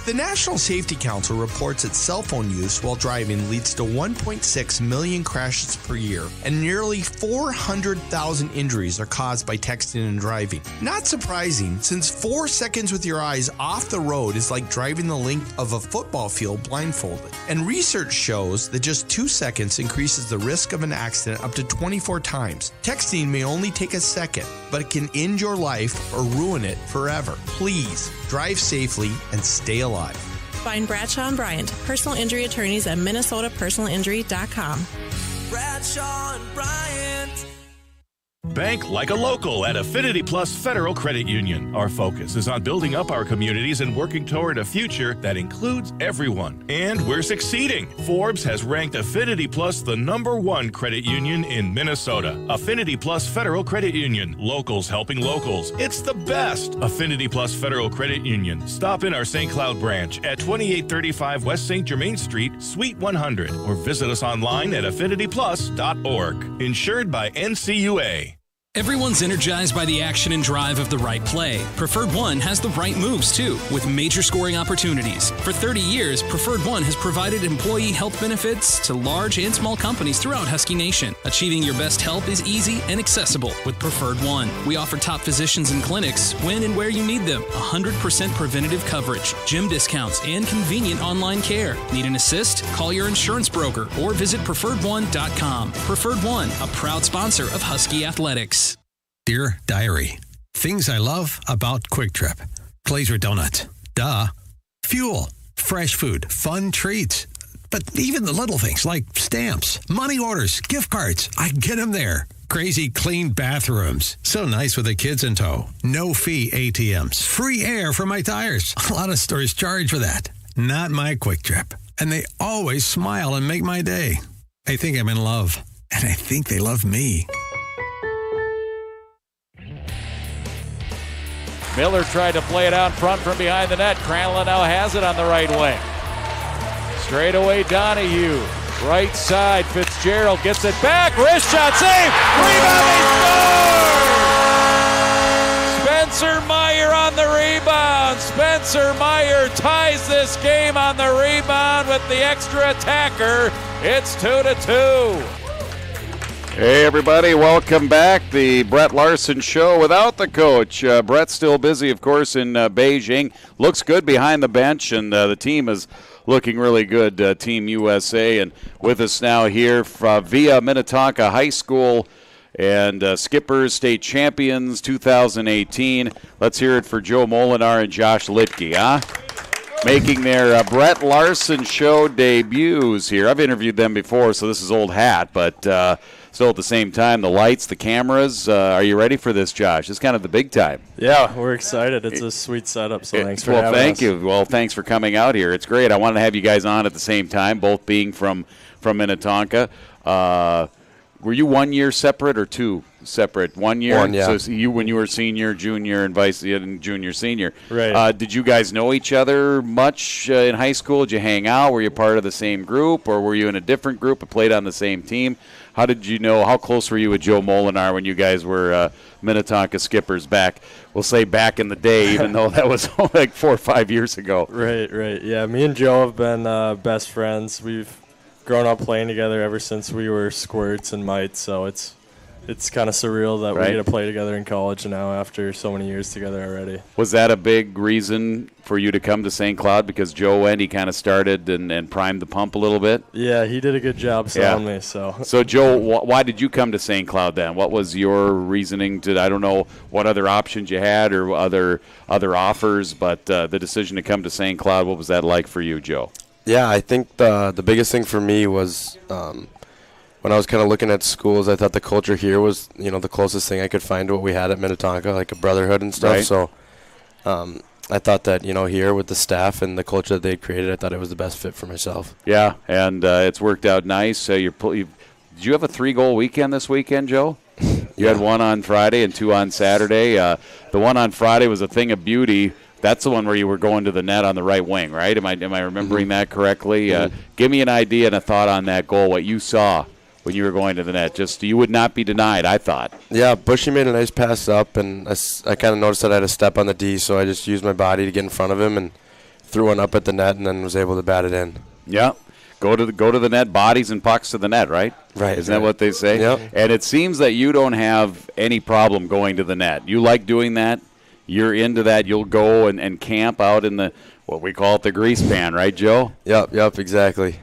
Speaker 12: The National Safety Council reports that cell phone use while driving leads to 1.6 million crashes per year, and nearly 400,000 injuries are caused by texting and driving. Not surprising, since 4 seconds with your eyes off the road is like driving the length of a football field blindfolded. And research shows that just 2 seconds increases the risk of an accident up to 24 times. Texting may only take a second, but it can end your life or ruin it forever. Please drive safely and stay alive.
Speaker 13: Find Bradshaw and Bryant, personal injury attorneys at minnesotapersonalinjury.com.
Speaker 5: Bradshaw and Bryant.
Speaker 10: Bank like a local at Affinity Plus Federal Credit Union. Our focus is on building up our communities and working toward a future that includes everyone. And we're succeeding. Forbes has ranked Affinity Plus the #1 credit union in Minnesota. Affinity Plus Federal Credit Union. Locals helping locals. It's the best. Affinity Plus Federal Credit Union. Stop in our St. Cloud branch at 2835 West St. Germain Street, Suite 100, or visit us online at affinityplus.org. Insured by NCUA.
Speaker 14: Everyone's energized by the action and drive of the right play. Preferred One has the right moves, too, with major scoring opportunities. For 30 years, Preferred One has provided employee health benefits to large and small companies throughout Husky Nation. Achieving your best health is easy and accessible with Preferred One. We offer top physicians and clinics when and where you need them. 100% preventative coverage, gym discounts, and convenient online care. Need an assist? Call your insurance broker or visit preferredone.com. Preferred One, a proud sponsor of Husky Athletics.
Speaker 9: Dear Diary, things I love about Quick Trip. Glazer Donut. Duh. Fuel. Fresh food. Fun treats. But even the little things like stamps, money orders, gift cards, I get them there. Crazy clean bathrooms. So nice with the kids in tow. No fee ATMs. Free air for my tires. A lot of stores charge for that. Not my Quick Trip. And they always smile and make my day. I think I'm in love. And I think they love me.
Speaker 3: Miller tried to play it out front from behind the net. Cranlin now has it on the right wing. Straight away Donahue. Right side, Fitzgerald gets it back. Wrist shot, save! Rebound, they score! Spencer Meyer on the rebound. Spencer Meyer ties this game on the rebound with the extra attacker. It's 2-2. Hey everybody, welcome back. The Brett Larson Show without the coach. Brett's still busy, of course, in Beijing. Looks good behind the bench, and the team is looking really good, Team USA. And with us now here via Minnetonka High School and Skippers State Champions 2018. Let's hear it for Joe Molinar and Josh Litke, huh? Making their Brett Larson Show debuts here. I've interviewed them before, so this is old hat, but still at the same time, the lights, the cameras. Are you ready for this, Josh? It's kind of the big time.
Speaker 15: Yeah, we're excited. It's a sweet setup, so thanks for having us.
Speaker 3: Well, thank you. Well, thanks for coming out here. It's great. I wanted to have you guys on at the same time, both being from Minnetonka. Were you 1 year separate or two separate? 1 year?
Speaker 15: One, yeah.
Speaker 3: So you, when you were senior, junior, and junior, senior.
Speaker 15: Right.
Speaker 3: Did you guys know each other much in high school? Did you hang out? Were you part of the same group, or were you in a different group and played on the same team? How did you know? How close were you with Joe Molinar when you guys were Minnetonka Skippers back? We'll say back in the day, even though that was like 4 or 5 years ago.
Speaker 15: Right. Yeah, me and Joe have been best friends. We've grown up playing together ever since we were squirts and mites, so it's kind of surreal that we get to play together in college now after so many years together already.
Speaker 3: Was that a big reason for you to come to St. Cloud, because Joe went, he kind of started and primed the pump a little bit?
Speaker 15: Yeah, he did a good job selling me.
Speaker 3: So Joe, why did you come to St. Cloud then? What was your reasoning to, I don't know what other options you had or other offers, but the decision to come to St. Cloud, what was that like for you, Joe?
Speaker 16: Yeah, I think the biggest thing for me was when I was kind of looking at schools, I thought the culture here was, the closest thing I could find to what we had at Minnetonka, like a brotherhood and stuff. Right. So I thought that, here with the staff and the culture that they created, I thought it was the best fit for myself.
Speaker 3: Yeah, and it's worked out nice. Did you have a 3-goal weekend this weekend, Joe? You had one on Friday and 2 on Saturday. The one on Friday was a thing of beauty. That's the one where you were going to the net on the right wing, right? Am I remembering that correctly? Give me an idea and a thought on that goal, what you saw when you were going to the net. Just, you would not be denied, I thought.
Speaker 16: Yeah, Bushy made a nice pass up, and I kind of noticed that I had a step on the D, so I just used my body to get in front of him and threw one up at the net and then was able to bat it in.
Speaker 3: Yeah. Go to the net, bodies and pucks to the net, right?
Speaker 16: Right.
Speaker 3: Isn't that what they say?
Speaker 16: Yep.
Speaker 3: And it seems that you don't have any problem going to the net. You like doing that. You're into that. You'll go and camp out in the, what we call it, the grease pan, right, Joe?
Speaker 16: Yep, exactly.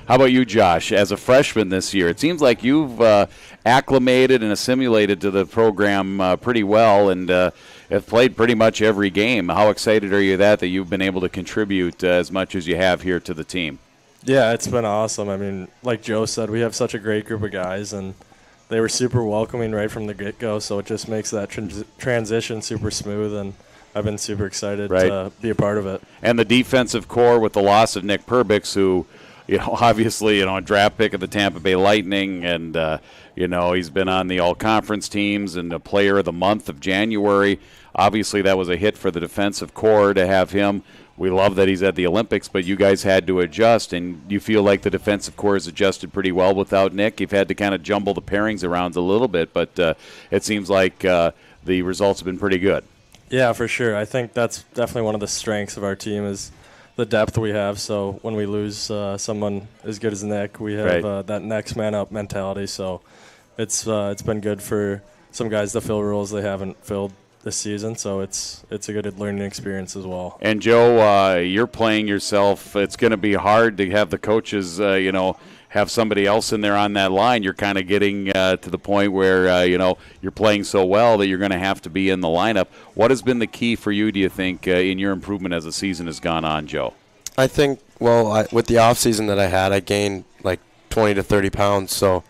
Speaker 3: How about you, Josh? As a freshman this year, it seems like you've acclimated and assimilated to the program pretty well and have played pretty much every game. How excited are you that you've been able to contribute as much as you have here to the team?
Speaker 15: Yeah, it's been awesome. I mean, like Joe said, we have such a great group of guys, and they were super welcoming right from the get-go, so it just makes that transition super smooth, and I've been super excited to be a part of it.
Speaker 3: And the defensive core with the loss of Nick Perbix, who, obviously, a draft pick of the Tampa Bay Lightning, and, he's been on the all-conference teams and a player of the month of January. Obviously, that was a hit for the defensive core to have him. We love that he's at the Olympics, but you guys had to adjust, and you feel like the defensive core has adjusted pretty well without Nick. You've had to kind of jumble the pairings around a little bit, but it seems like the results have been pretty good.
Speaker 15: Yeah, for sure. I think that's definitely one of the strengths of our team is the depth we have. So when we lose someone as good as Nick, we have that next man up mentality. So it's been good for some guys to fill roles they haven't filled this season, so it's a good learning experience as well.
Speaker 3: And Joe, you're playing yourself. It's going to be hard to have the coaches, have somebody else in there on that line. You're kind of getting to the point where, you're playing so well that you're going to have to be in the lineup. What has been the key for you, do you think, in your improvement as the season has gone on, Joe?
Speaker 16: I think, with the off season that I had, I gained like 20 to 30 pounds. So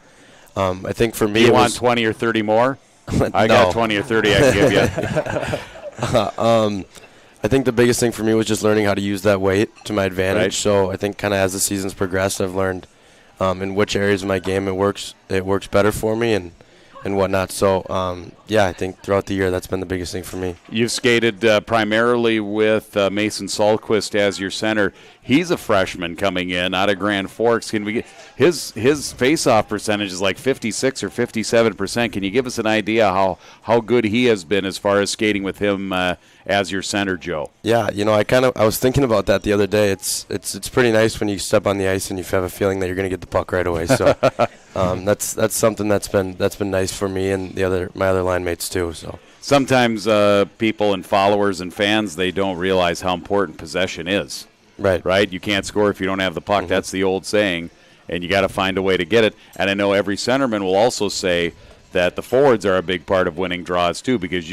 Speaker 16: I think for me,
Speaker 3: you want 20 or 30 more? I got 20 or 30 I can give you.
Speaker 16: I think the biggest thing for me was just learning how to use that weight to my advantage.
Speaker 3: Right.
Speaker 16: So I think kind of as the season's progressed, I've learned in which areas of my game it works better for me and whatnot. So, I think throughout the year that's been the biggest thing for me.
Speaker 3: You've skated primarily with Mason Sahlquist as your center. He's a freshman coming in out of Grand Forks. Can we get his face-off percentage is like 56 or 57%. Can you give us an idea how good he has been as far as skating with him as your center, Joe?
Speaker 16: Yeah, I was thinking about that the other day. It's pretty nice when you step on the ice and you have a feeling that you're going to get the puck right away. So that's something that's been nice for me and my other line mates too. So
Speaker 3: sometimes people and followers and fans, they don't realize how important possession is. Right. You can't score if you don't have the puck. Mm-hmm. That's the old saying, and you got to find a way to get it. And I know every centerman will also say that the forwards are a big part of winning draws too, because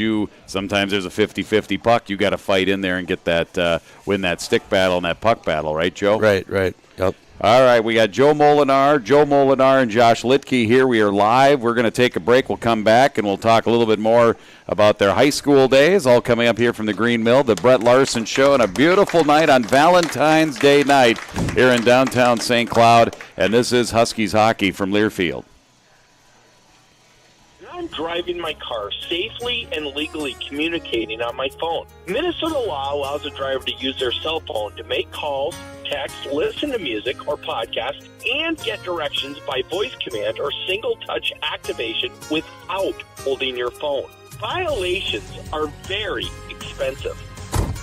Speaker 3: sometimes there's a 50-50 puck. You got to fight in there and get that win that stick battle and that puck battle. Right, Joe?
Speaker 16: Right. Yep.
Speaker 3: All right, we got Joe Molinar and Josh Litke here. We are live. We're going to take a break. We'll come back, and we'll talk a little bit more about their high school days, all coming up here from the Green Mill, the Brett Larson Show, and a beautiful night on Valentine's Day night here in downtown St. Cloud. And this is Huskies hockey from Learfield.
Speaker 11: I'm driving my car safely and legally communicating on my phone. Minnesota law allows a driver to use their cell phone to make calls, text, listen to music or podcasts, and get directions by voice command or single-touch activation without holding your phone. Violations are very expensive.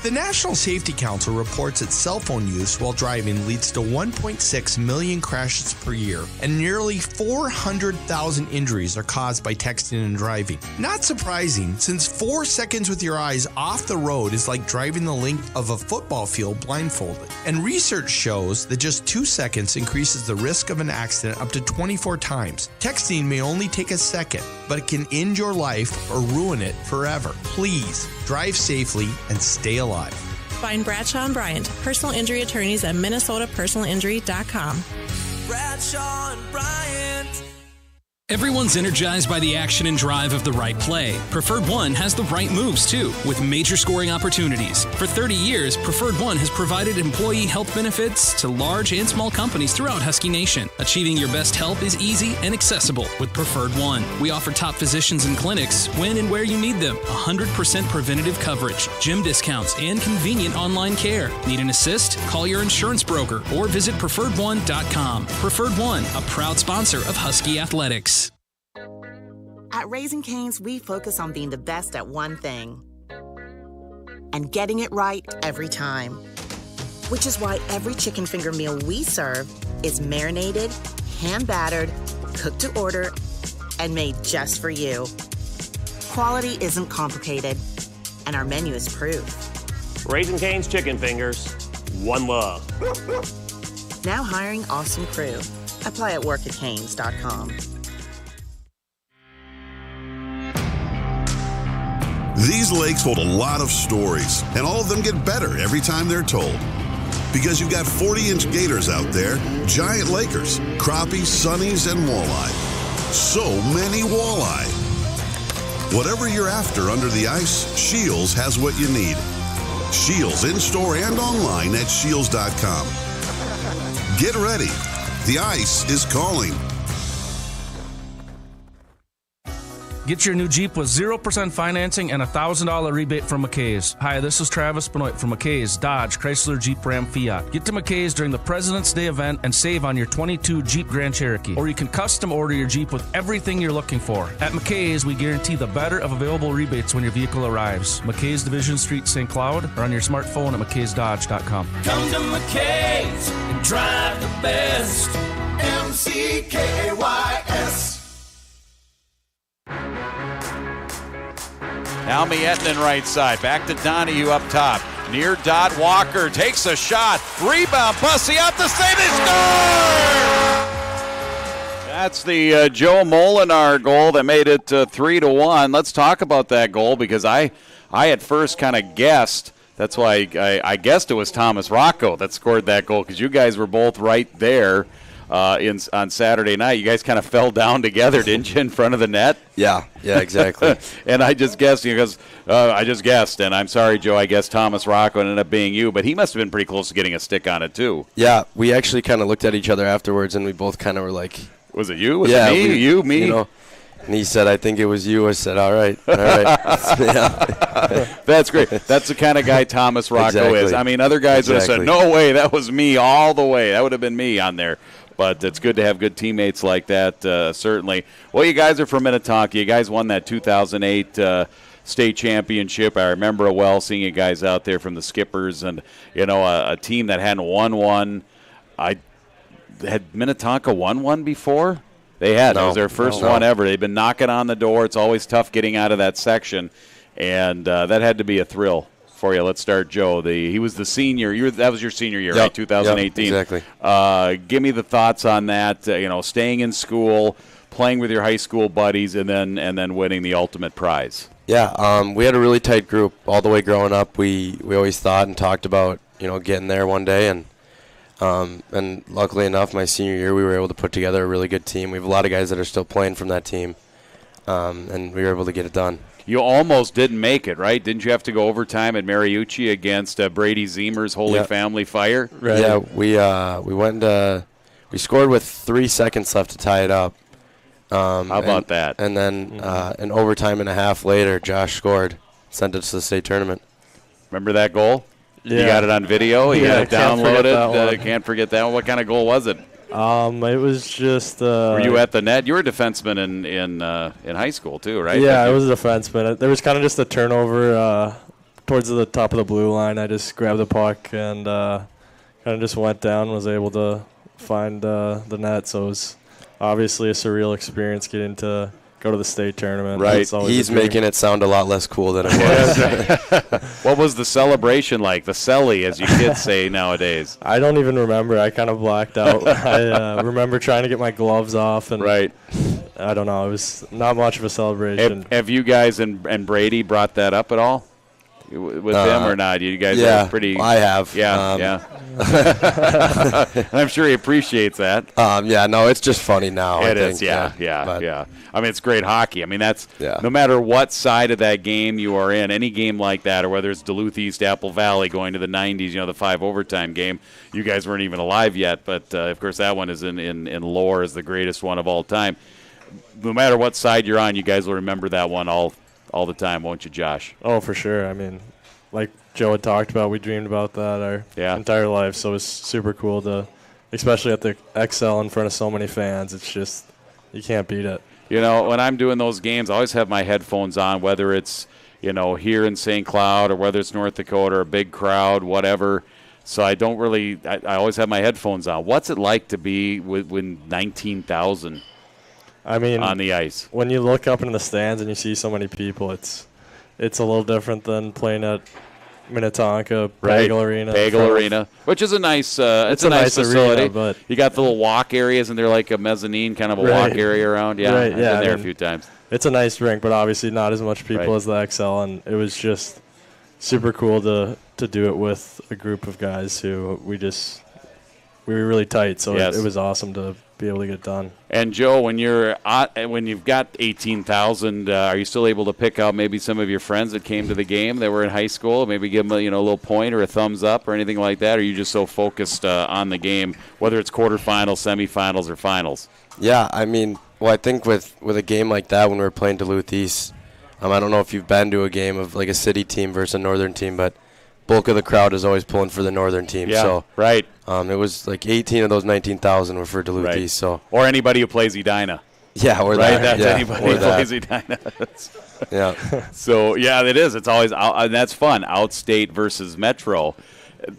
Speaker 12: The National Safety Council reports that cell phone use while driving leads to 1.6 million crashes per year, and nearly 400,000 injuries are caused by texting and driving. Not surprising, since 4 seconds with your eyes off the road is like driving the length of a football field blindfolded. And research shows that just 2 seconds increases the risk of an accident up to 24 times. Texting may only take a second, but it can end your life or ruin it forever. Please drive safely and stay alive.
Speaker 13: Find Bradshaw and Bryant, personal injury attorneys at minnesotapersonalinjury.com.
Speaker 5: Bradshaw and Bryant.
Speaker 14: Everyone's energized by the action and drive of the right play. Preferred One has the right moves, too, with major scoring opportunities. For 30 years, Preferred One has provided employee health benefits to large and small companies throughout Husky Nation. Achieving your best health is easy and accessible with Preferred One. We offer top physicians and clinics when and where you need them. 100% preventative coverage, gym discounts, and convenient online care. Need an assist? Call your insurance broker or visit preferredone.com. Preferred One, a proud sponsor of Husky Athletics.
Speaker 17: At Raising Cane's, we focus on being the best at one thing and getting it right every time. which is why every chicken finger meal we serve is marinated, hand-battered, cooked to order, and made just for you. Quality isn't complicated, and our menu is proof.
Speaker 18: Raising Cane's Chicken Fingers, one love.
Speaker 17: Now hiring awesome crew. Apply at workatcanes.com.
Speaker 8: These lakes hold a lot of stories, and all of them get better every time they're told. Because you've got 40-inch gators out there, giant lakers, crappies, sunnies, and walleye. So many walleye. Whatever you're after under the ice, Shields has what you need. Shields in-store and online at shields.com. Get ready. The ice is calling.
Speaker 19: Get your new Jeep with 0% financing and a $1,000 rebate from McKay's. Hi, this is Travis Benoit from McKay's, Dodge, Chrysler, Jeep, Ram, Fiat. Get to McKay's during the President's Day event and save on your 22 Jeep Grand Cherokee. Or you can custom order your Jeep with everything you're looking for. At McKay's, we guarantee the better of available rebates when your vehicle arrives. McKay's Division Street, St. Cloud, or on your smartphone at mckaysdodge.com.
Speaker 5: Come to McKay's and drive the best. MCKAYS.
Speaker 3: Now Miettinen right side. Back to Donahue up top. Near dot. Walker takes a shot. Rebound. Bussy out to save. They score! That's the Joe Molinar goal that made it 3-1. Let's talk about that goal because I at first kind of guessed. That's why I guessed it was Thomas Rocco that scored that goal because you guys were both right there. On Saturday night, you guys kind of fell down together, didn't you, in front of the net?
Speaker 16: Yeah, exactly.
Speaker 3: And I just guessed, because I just guessed, and I'm sorry, Joe, I guess Thomas Rocco ended up being you, but he must have been pretty close to getting a stick on it, too.
Speaker 16: Yeah, we actually kind of looked at each other afterwards, and we both kind of were like...
Speaker 3: Was it you? Was it me? You, me?
Speaker 16: You know, and he said, I think it was you. I said, all right. Yeah.
Speaker 3: That's great. That's the kind of guy Thomas Rocco is. I mean, other guys would have said, no way, that was me all the way. That would have been me on there. But it's good to have good teammates like that, certainly. Well, you guys are from Minnetonka. You guys won that 2008 state championship. I remember well seeing you guys out there from the Skippers and, a team that hadn't won one. Had Minnetonka won one before? They had. It was their first one ever. They've been knocking on the door. It's always tough getting out of that section, and that had to be a thrill for you. Let's start, Joe. He was the senior. That was your senior year, right? 2018.
Speaker 16: Yep, exactly.
Speaker 3: Give me the thoughts on that. Staying in school, playing with your high school buddies, and then winning the ultimate prize.
Speaker 16: Yeah, we had a really tight group all the way growing up. We always thought and talked about getting there one day, and luckily enough, my senior year we were able to put together a really good team. We have a lot of guys that are still playing from that team, and we were able to get it done.
Speaker 3: You almost didn't make it, right? Didn't you have to go overtime at Mariucci against Brady Zemer's Holy Family Fire?
Speaker 16: Right. Yeah, we went. We scored with 3 seconds left to tie it up.
Speaker 3: How about that?
Speaker 16: And then an overtime and a half later, Josh scored, sent us to the state tournament.
Speaker 3: Remember that goal?
Speaker 15: Yeah.
Speaker 3: You got it on video? You got it downloaded?
Speaker 15: Can't
Speaker 3: forget that one. What kind of goal was it?
Speaker 15: It was just...
Speaker 3: Were you at the net? You were a defenseman in high school, too, right?
Speaker 15: Yeah, I was a defenseman. There was kind of just a turnover towards the top of the blue line. I just grabbed the puck and kind of just went down and was able to find the net. So it was obviously a surreal experience getting to go to the state tournament.
Speaker 16: Right. He's making it sound a lot less cool than it was.
Speaker 3: What was the celebration like? The celly, as you kids say nowadays.
Speaker 15: I don't even remember. I kind of blacked out. I remember trying to get my gloves off. And
Speaker 3: right.
Speaker 15: I don't know. It was not much of a celebration.
Speaker 3: Have you guys and Brady brought that up at all? With them or not? You guys are pretty...
Speaker 16: I have.
Speaker 3: Yeah. I'm sure he appreciates that.
Speaker 16: No, it's just funny now.
Speaker 3: It is, yeah. I mean, it's great hockey. I mean, that's no matter what side of that game you are in, any game like that, or whether it's Duluth East, Apple Valley going to the 90s, the 5 overtime game, you guys weren't even alive yet. But, of course, that one is in lore as the greatest one of all time. No matter what side you're on, you guys will remember that one all the time, won't you, Josh?
Speaker 15: Oh, for sure. I mean, like Joe had talked about, we dreamed about that our entire life, so it's super cool to, especially at the XL in front of so many fans, it's just, you can't beat it.
Speaker 3: When I'm doing those games, I always have my headphones on, whether it's, here in St. Cloud or whether it's North Dakota or a big crowd, whatever. So I don't really – I always have my headphones on. What's it like to be with 19,000 on the ice?
Speaker 15: When you look up into the stands and you see so many people, it's a little different than playing at Minnetonka, Pagel Arena.
Speaker 3: Pagel Arena, which is a nice it's a nice facility.
Speaker 15: Arena, but
Speaker 3: you got the little walk areas, and they're like a mezzanine kind of a walk area around. Yeah,
Speaker 15: right,
Speaker 3: I've been there a few times.
Speaker 15: It's a nice rink, but obviously not as much people as the XL, and it was just super cool to do it with a group of guys who we were really tight, so it was awesome to be able to get done.
Speaker 3: And Joe, when you've got 18,000, are you still able to pick out maybe some of your friends that came to the game that were in high school? Maybe give them a little point or a thumbs up or anything like that? Or are you just so focused on the game, whether it's quarterfinals, semifinals, or finals?
Speaker 16: Yeah, I mean, I think with a game like that when we were playing Duluth East, I don't know if you've been to a game of like a city team versus a northern team, but bulk of the crowd is always pulling for the northern team.
Speaker 3: Yeah,
Speaker 16: so
Speaker 3: right.
Speaker 16: It was like 18 of those 19,000 were for Duluth East. So
Speaker 3: or anybody who plays Edina.
Speaker 16: Yeah, or
Speaker 3: right?
Speaker 16: that.
Speaker 3: That's anybody who plays Edina.
Speaker 16: Yeah.
Speaker 3: So yeah, it is. It's always and that's fun. Outstate versus Metro.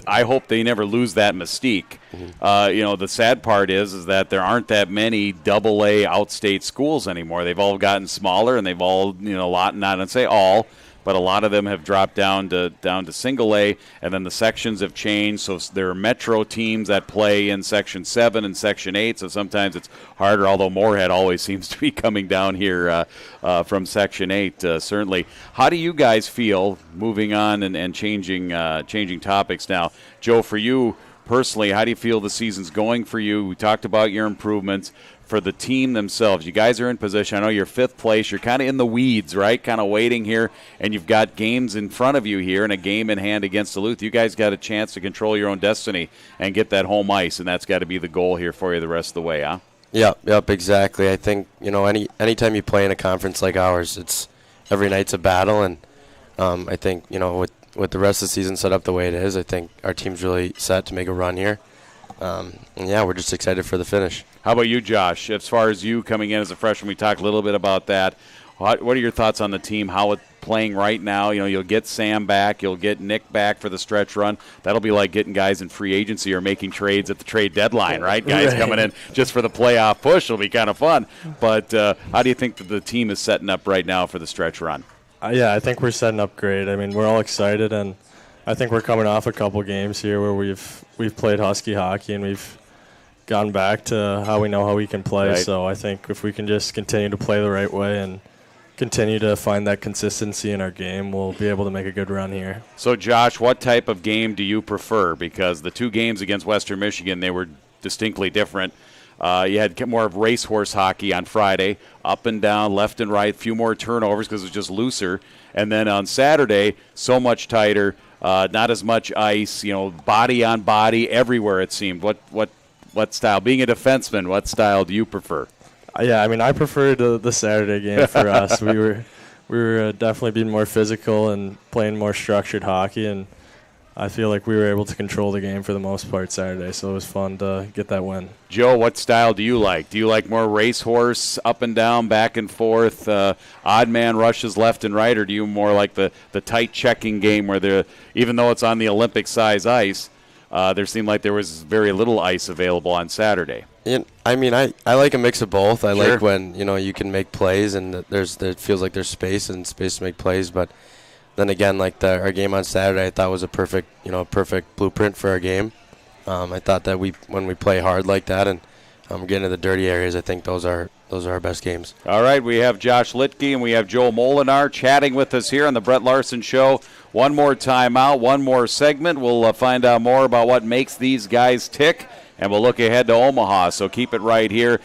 Speaker 3: I hope they never lose that mystique.
Speaker 16: Mm-hmm.
Speaker 3: The sad part is that there aren't that many AA outstate schools anymore. They've all gotten smaller, and they've all, a lot, not to say all, but a lot of them have dropped down to single A, and then the sections have changed. So there are Metro teams that play in Section 7 and Section 8, so sometimes it's harder, although Moorhead always seems to be coming down here from Section 8, certainly. How do you guys feel, moving on and changing topics now? Joe, for you personally, how do you feel the season's going for you? We talked about your improvements. For the team themselves, you guys are in position. I know you're 5th place. You're kind of in the weeds, right? Kind of waiting here, and you've got games in front of you here and a game in hand against Duluth. You guys got a chance to control your own destiny and get that home ice, and that's got to be the goal here for you the rest of the way, huh?
Speaker 16: Yep, exactly. I think, anytime you play in a conference like ours, it's every night's a battle, and I think, with the rest of the season set up the way it is, I think our team's really set to make a run here. And we're just excited for the finish.
Speaker 3: How about you, Josh? As far as you coming in as a freshman, we talked a little bit about that. What are your thoughts on the team, how it's playing right now? You'll get Sam back. You'll get Nick back for the stretch run. That'll be like getting guys in free agency or making trades at the trade deadline, right? Guys coming in just for the playoff push will be kind of fun. But how do you think that the team is setting up right now for the stretch run?
Speaker 15: I think we're setting up great. I mean, we're all excited, and I think we're coming off a couple games here where we've played Husky hockey and we've gone back to how we can play.
Speaker 3: Right.
Speaker 15: So I think if we can just continue to play the right way and continue to find that consistency in our game, we'll be able to make a good run here.
Speaker 3: So, Josh, what type of game do you prefer? Because the 2 games against Western Michigan, they were distinctly different. You had more of racehorse hockey on Friday, up and down, left and right, few more turnovers because it was just looser. And then on Saturday, so much tighter, not as much ice, body on body everywhere it seemed. What style? Being a defenseman, what style do you prefer?
Speaker 15: I preferred the Saturday game for us. We were definitely being more physical and playing more structured hockey, and I feel like we were able to control the game for the most part Saturday, so it was fun to get that win.
Speaker 3: Joe, what style do you like? Do you like more racehorse, up and down, back and forth, odd man rushes left and right, or do you more like the tight checking game where even though it's on the Olympic-size ice, there seemed like there was very little ice available on Saturday?
Speaker 16: I like a mix of both. I like when you can make plays and it feels like there's space to make plays. But then again, like our game on Saturday, I thought was a perfect blueprint for our game. I thought that when we play hard like that and get into the dirty areas, I think those are our best games.
Speaker 3: All right, we have Josh Litke and we have Joel Molinar chatting with us here on the Brett Larson Show. One more timeout, one more segment. We'll find out more about what makes these guys tick, and we'll look ahead to Omaha, so keep it right here.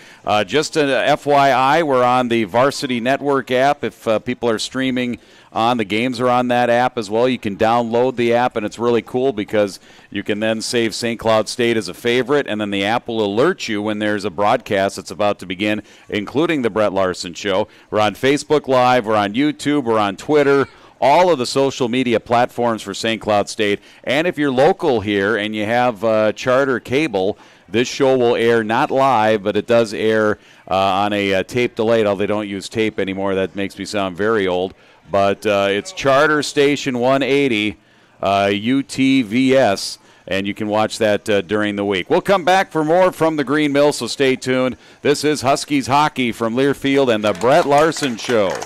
Speaker 3: Just an FYI, we're on the Varsity Network app. If people are streaming on, the games are on that app as well. You can download the app, and it's really cool because you can then save St. Cloud State as a favorite, and then the app will alert you when there's a broadcast that's about to begin, including the Brett Larson Show. We're on Facebook Live, we're on YouTube, we're on Twitter, all of the social media platforms for St. Cloud State. And if you're local here and you have Charter Cable, this show will air not live, but it does air on a tape delayed, although they don't use tape anymore. That makes me sound very old. But it's Charter Station 180, UTVS. and you can watch that during the week. We'll come back for more from the Green Mill, so stay tuned. This is Huskies Hockey from Learfield and the Brett Larson Show.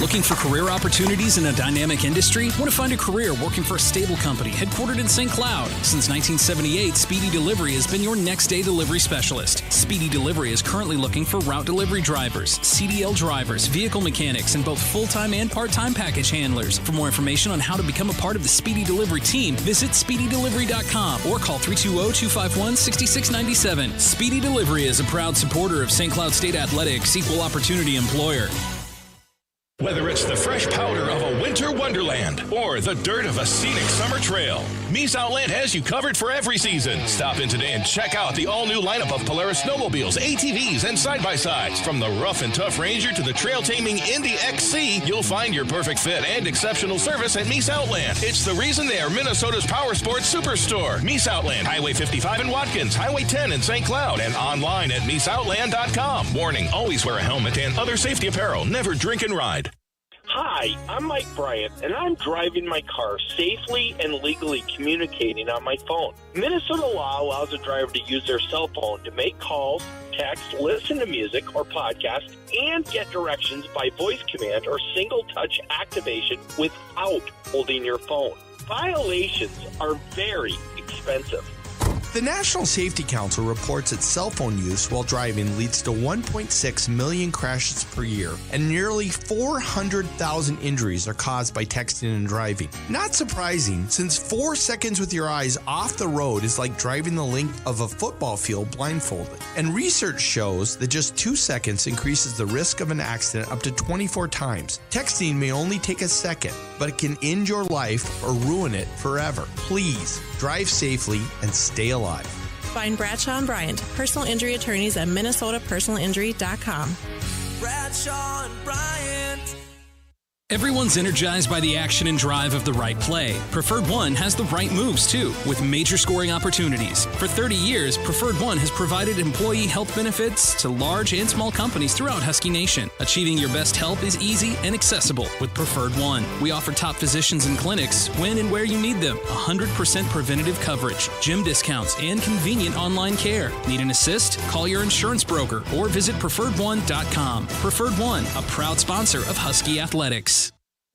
Speaker 14: Looking for career opportunities in a dynamic industry? Want to find a career working for a stable company headquartered in St. Cloud? Since 1978, Speedy Delivery has been your next-day delivery specialist. Speedy Delivery is currently looking for route delivery drivers, CDL drivers, vehicle mechanics, and both full-time and part-time package handlers. For more information on how to become a part of the Speedy Delivery team, visit SpeedyDelivery.com or call 320-251-6697. Speedy Delivery is a proud supporter of St. Cloud State Athletics, equal opportunity employer.
Speaker 10: Whether it's the fresh powder of a winter wonderland or the dirt of a scenic summer trail, Mies Outland has you covered for every season. Stop in today and check out the all-new lineup of Polaris snowmobiles, ATVs, and side-by-sides. From the rough and tough Ranger to the trail-taming Indy XC, you'll find your perfect fit and exceptional service at Mies Outland. It's the reason they are Minnesota's power sports superstore. Mies Outland, Highway 55 in Watkins, Highway 10 in St. Cloud, and online at MiesOutland.com. Warning, always wear a helmet and other safety apparel. Never drink and ride.
Speaker 11: Hi, I'm Mike Bryant, and I'm driving my car safely and legally communicating on my phone. Minnesota law allows a driver to use their cell phone to make calls, text, listen to music or podcast, and get directions by voice command or single-touch activation without holding your phone. Violations are very expensive.
Speaker 12: The National Safety Council reports that cell phone use while driving leads to 1.6 million crashes per year, and nearly 400,000 injuries are caused by texting and driving. Not surprising, since 4 seconds with your eyes off the road is like driving the length of a football field blindfolded. And research shows that just 2 seconds increases the risk of an accident up to 24 times. Texting may only take a second, but it can end your life or ruin it forever. Please drive safely and stay alive.
Speaker 13: Find Bradshaw and Bryant, personal injury attorneys at MinnesotaPersonalInjury.com.
Speaker 5: Bradshaw and Bryant.
Speaker 14: Everyone's energized by the action and drive of the right play. Preferred One has the right moves, too, with major scoring opportunities. For 30 years, Preferred One has provided employee health benefits to large and small companies throughout Husky Nation. Achieving your best health is easy and accessible with Preferred One. We offer top physicians and clinics when and where you need them. 100% preventative coverage, gym discounts, and convenient online care. Need an assist? Call your insurance broker or visit PreferredOne.com. Preferred One, a proud sponsor of Husky Athletics.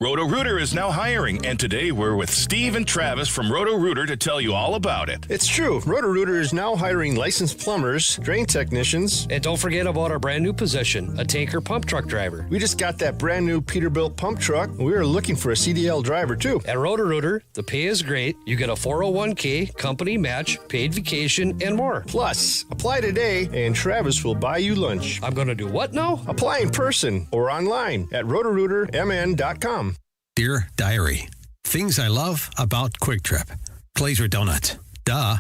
Speaker 10: Roto-Rooter is now hiring, and today we're with Steve and Travis from Roto-Rooter to tell you all about it.
Speaker 20: It's true. Roto-Rooter is now hiring licensed plumbers, drain technicians,
Speaker 21: and don't forget about our brand new position, a tanker pump truck driver.
Speaker 20: We just got that brand new Peterbilt pump truck, and we are looking for a CDL driver too.
Speaker 21: At Roto-Rooter, the pay is great. You get a 401k, company match, paid vacation, and more.
Speaker 20: Plus, apply today, and Travis will buy you lunch.
Speaker 21: I'm going to do what now?
Speaker 20: Apply in person or online at rotorootermn.com.
Speaker 9: Dear Diary, things I love about Quick Trip. Glazer donuts. Duh.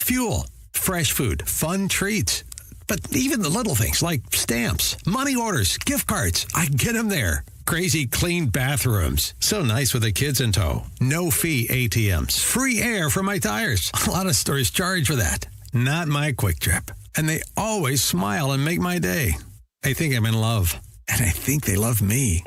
Speaker 9: Fuel. Fresh food. Fun treats. But even the little things like stamps, money orders, gift cards, I get them there. Crazy clean bathrooms. So nice with the kids in tow. No fee ATMs. Free air for my tires. A lot of stores charge for that. Not my Quick Trip. And they always smile and make my day. I think I'm in love. And I think they love me.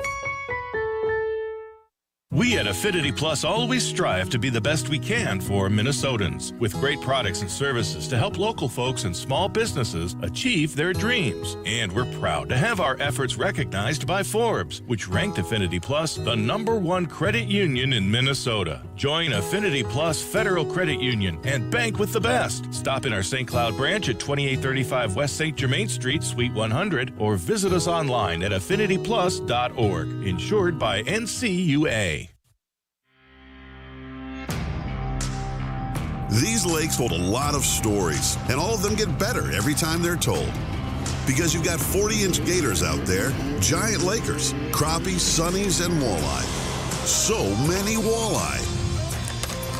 Speaker 10: We at Affinity Plus always strive to be the best we can for Minnesotans, with great products and services to help local folks and small businesses achieve their dreams. And we're proud to have our efforts recognized by Forbes, which ranked Affinity Plus the #1 credit union in Minnesota. Join Affinity Plus Federal Credit Union and bank with the best. Stop in our St. Cloud branch at 2835 West St. Germain Street, Suite 100, or visit us online at affinityplus.org. Insured by NCUA.
Speaker 8: These lakes hold a lot of stories, and all of them get better every time they're told. Because you've got 40-inch gators out there, giant lakers, crappies, sunnies, and walleye. So many walleye.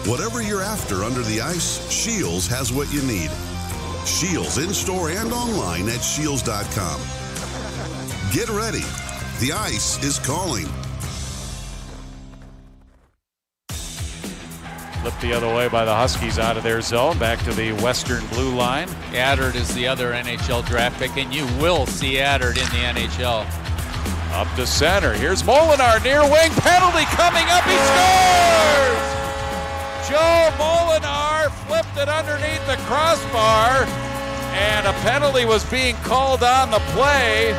Speaker 8: Whatever you're after under the ice, Shields has what you need. Shields in-store and online at shields.com. Get ready. The ice is calling.
Speaker 22: Flipped the other way by the Huskies out of their zone. Back to the western blue line.
Speaker 23: Adard is the other NHL draft pick, and you will see Adard in the NHL.
Speaker 22: Up to center. Here's Molinar, near wing penalty coming up. He scores!
Speaker 3: Joe Molinar flipped it underneath the crossbar, and a penalty was being called on the play.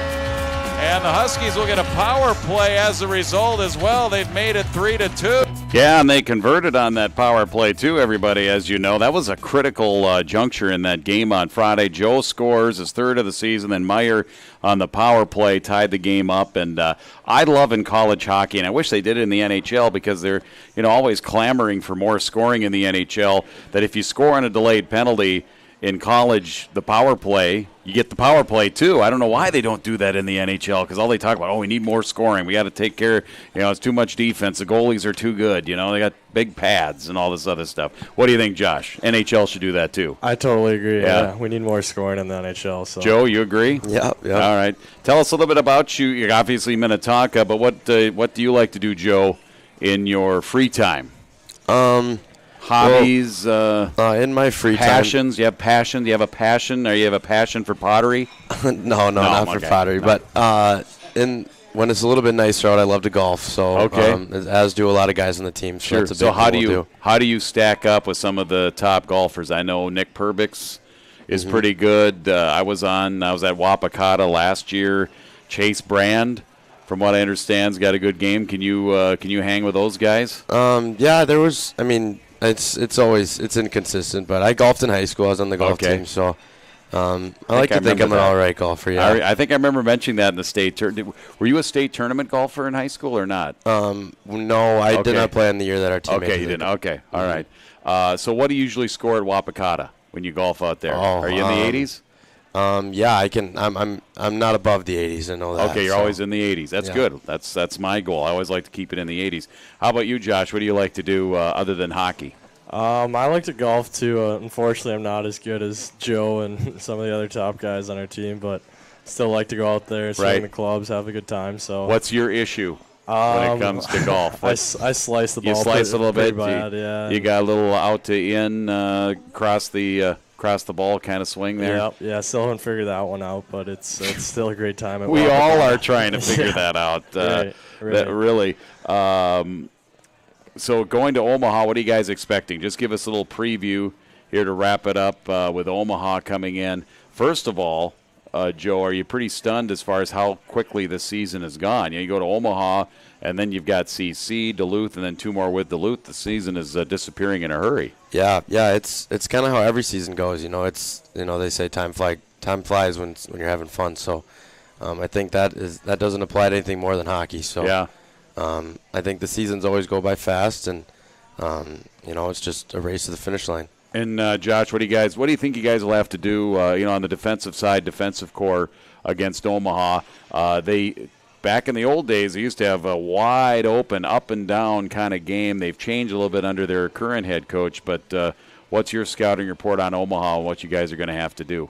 Speaker 3: And the Huskies will get a power play as a result as well. They've made it 3-2. Yeah, and they converted on that power play too, everybody, as you know. That was a critical juncture in that game on Friday. Joe scores his third of the season, then Meyer on the power play tied the game up. And I love in college hockey, and I wish they did it in the NHL because they're always clamoring for more scoring in the NHL, that if you score on a delayed penalty in college, the power play, you get the power play too. I don't know why they don't do that in the NHL, because all they talk about, we need more scoring. We got to take care, it's too much defense. The goalies are too good. They got big pads and all this other stuff. What do you think, Josh? NHL should do that too.
Speaker 15: I totally agree. Yeah. We need more scoring in the NHL. So.
Speaker 3: Joe, you agree?
Speaker 16: Yeah.
Speaker 3: All right. Tell us a little bit about you. You're obviously Minnetonka, but what do you like to do, Joe, in your free time? Hobbies,
Speaker 16: in my free
Speaker 3: passions. You have passion. Do you have a passion? Or you have a passion for pottery?
Speaker 16: No, not for pottery. No. But when it's a little bit nicer out, I love to golf. So as do a lot of guys on the team. So
Speaker 3: sure. So how do you stack up with some of the top golfers? I know Nick Perbix is pretty good. I was at Wapakata last year. Chase Brand, from what I understand, has got a good game. Can you hang with those guys?
Speaker 16: Yeah, there was. I mean. It's inconsistent, but I golfed in high school. I was on the golf team, so I like to think I'm an all right golfer. Yeah,
Speaker 3: I think I remember mentioning that in the state tournament. Were you a state tournament golfer in high school or not?
Speaker 16: No, I did not play in the year that our team.
Speaker 3: Okay, you didn't. Okay, all right. So what do you usually score at Wapakata when you golf out there? Are you in the 80s?
Speaker 16: Yeah, I can. I'm not above the 80s. I know that.
Speaker 3: Okay, you're always in the 80s. That's good. That's my goal. I always like to keep it in the 80s. How about you, Josh? What do you like to do other than hockey?
Speaker 15: I like to golf too. Unfortunately, I'm not as good as Joe and some of the other top guys on our team, but still like to go out there, swing the clubs, have a good time. So,
Speaker 3: what's your issue when it comes to golf?
Speaker 15: I slice the ball.
Speaker 3: You slice a little bit.
Speaker 15: Bad, yeah.
Speaker 3: You got a little out to in across the ball kind of swing there.
Speaker 15: Yeah. Still haven't figured that one out, but it's still a great time.
Speaker 3: We all are trying to figure that out.
Speaker 15: Right.
Speaker 3: That really. So going to Omaha, what are you guys expecting? Just give us a little preview here to wrap it up with Omaha coming in. First of all, Joe, are you pretty stunned as far as how quickly the season has gone? You go to Omaha, and then you've got CC, Duluth, and then two more with Duluth. The season is disappearing in a hurry.
Speaker 16: Yeah, it's kind of how every season goes. They say time flies when you're having fun. So I think that doesn't apply to anything more than hockey. So
Speaker 3: yeah.
Speaker 16: I think the seasons always go by fast, and it's just a race to the finish line.
Speaker 3: And Josh, what do you think you guys will have to do? On the defensive side, defensive core against Omaha. Back in the old days, they used to have a wide open, up and down kind of game. They've changed a little bit under their current head coach. But what's your scouting report on Omaha and what you guys are going to have to do?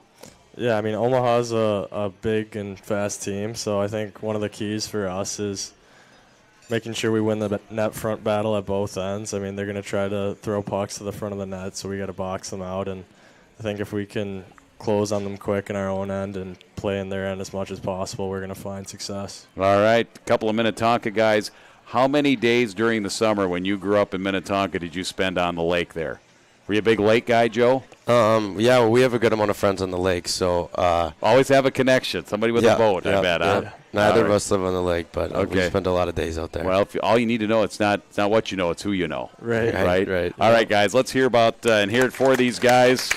Speaker 15: Yeah, I mean, Omaha's a big and fast team, so I think one of the keys for us is making sure we win the net front battle at both ends. I mean, they're going to try to throw pucks to the front of the net, so we got to box them out. And I think if we can close on them quick in our own end and play in their end as much as possible, we're going to find success.
Speaker 3: All right, a couple of Minnetonka guys. How many days during the summer when you grew up in Minnetonka did you spend on the lake there? Were you a big lake guy, Joe?
Speaker 16: Yeah, we have a good amount of friends on the lake, so
Speaker 3: always have a connection. Somebody with a boat, I bet.
Speaker 16: Yeah. Neither of us live on the lake, but we spend a lot of days out there.
Speaker 3: Well, all you need to know, it's not what you know, it's who you know.
Speaker 15: Right.
Speaker 3: All right, guys, let's hear about and hear it for these guys.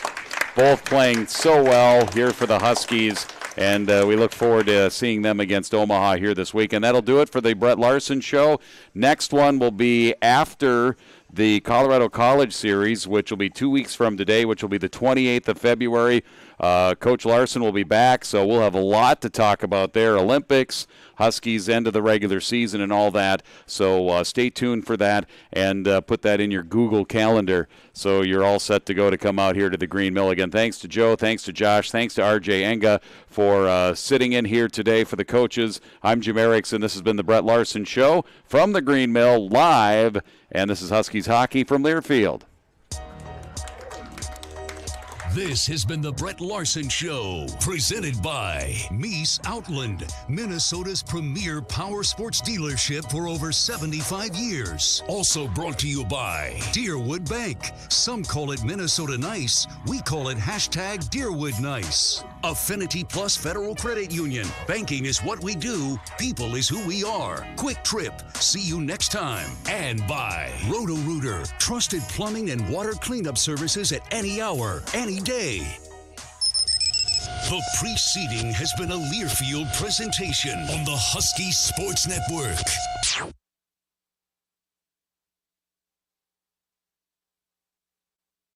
Speaker 3: Both playing so well here for the Huskies, and we look forward to seeing them against Omaha here this week. And that'll do it for the Brett Larson Show. Next one will be after the Colorado College Series, which will be 2 weeks from today, which will be the 28th of February. Coach Larson will be back, so we'll have a lot to talk about there. Olympics, Huskies, end of the regular season, and all that. So stay tuned for that, and put that in your Google Calendar so you're all set to go to come out here to the Green Mill. Again, thanks to Joe, thanks to Josh, thanks to RJ Enga for sitting in here today for the coaches. I'm Jim Erickson. This has been the Brett Larson Show from the Green Mill live, and this is Huskies Hockey from Learfield.
Speaker 1: This has been the Brett Larson Show, presented by Mies Outland, Minnesota's premier power sports dealership for over 75 years. Also brought to you by Deerwood Bank. Some call it Minnesota Nice. We call it #Deerwood Nice. Affinity Plus Federal Credit Union. Banking is what we do. People is who we are. Quick Trip. See you next time. And by Roto-Rooter. Trusted plumbing and water cleanup services at any hour, any day. The preceding has been a Learfield presentation on the Husky Sports Network.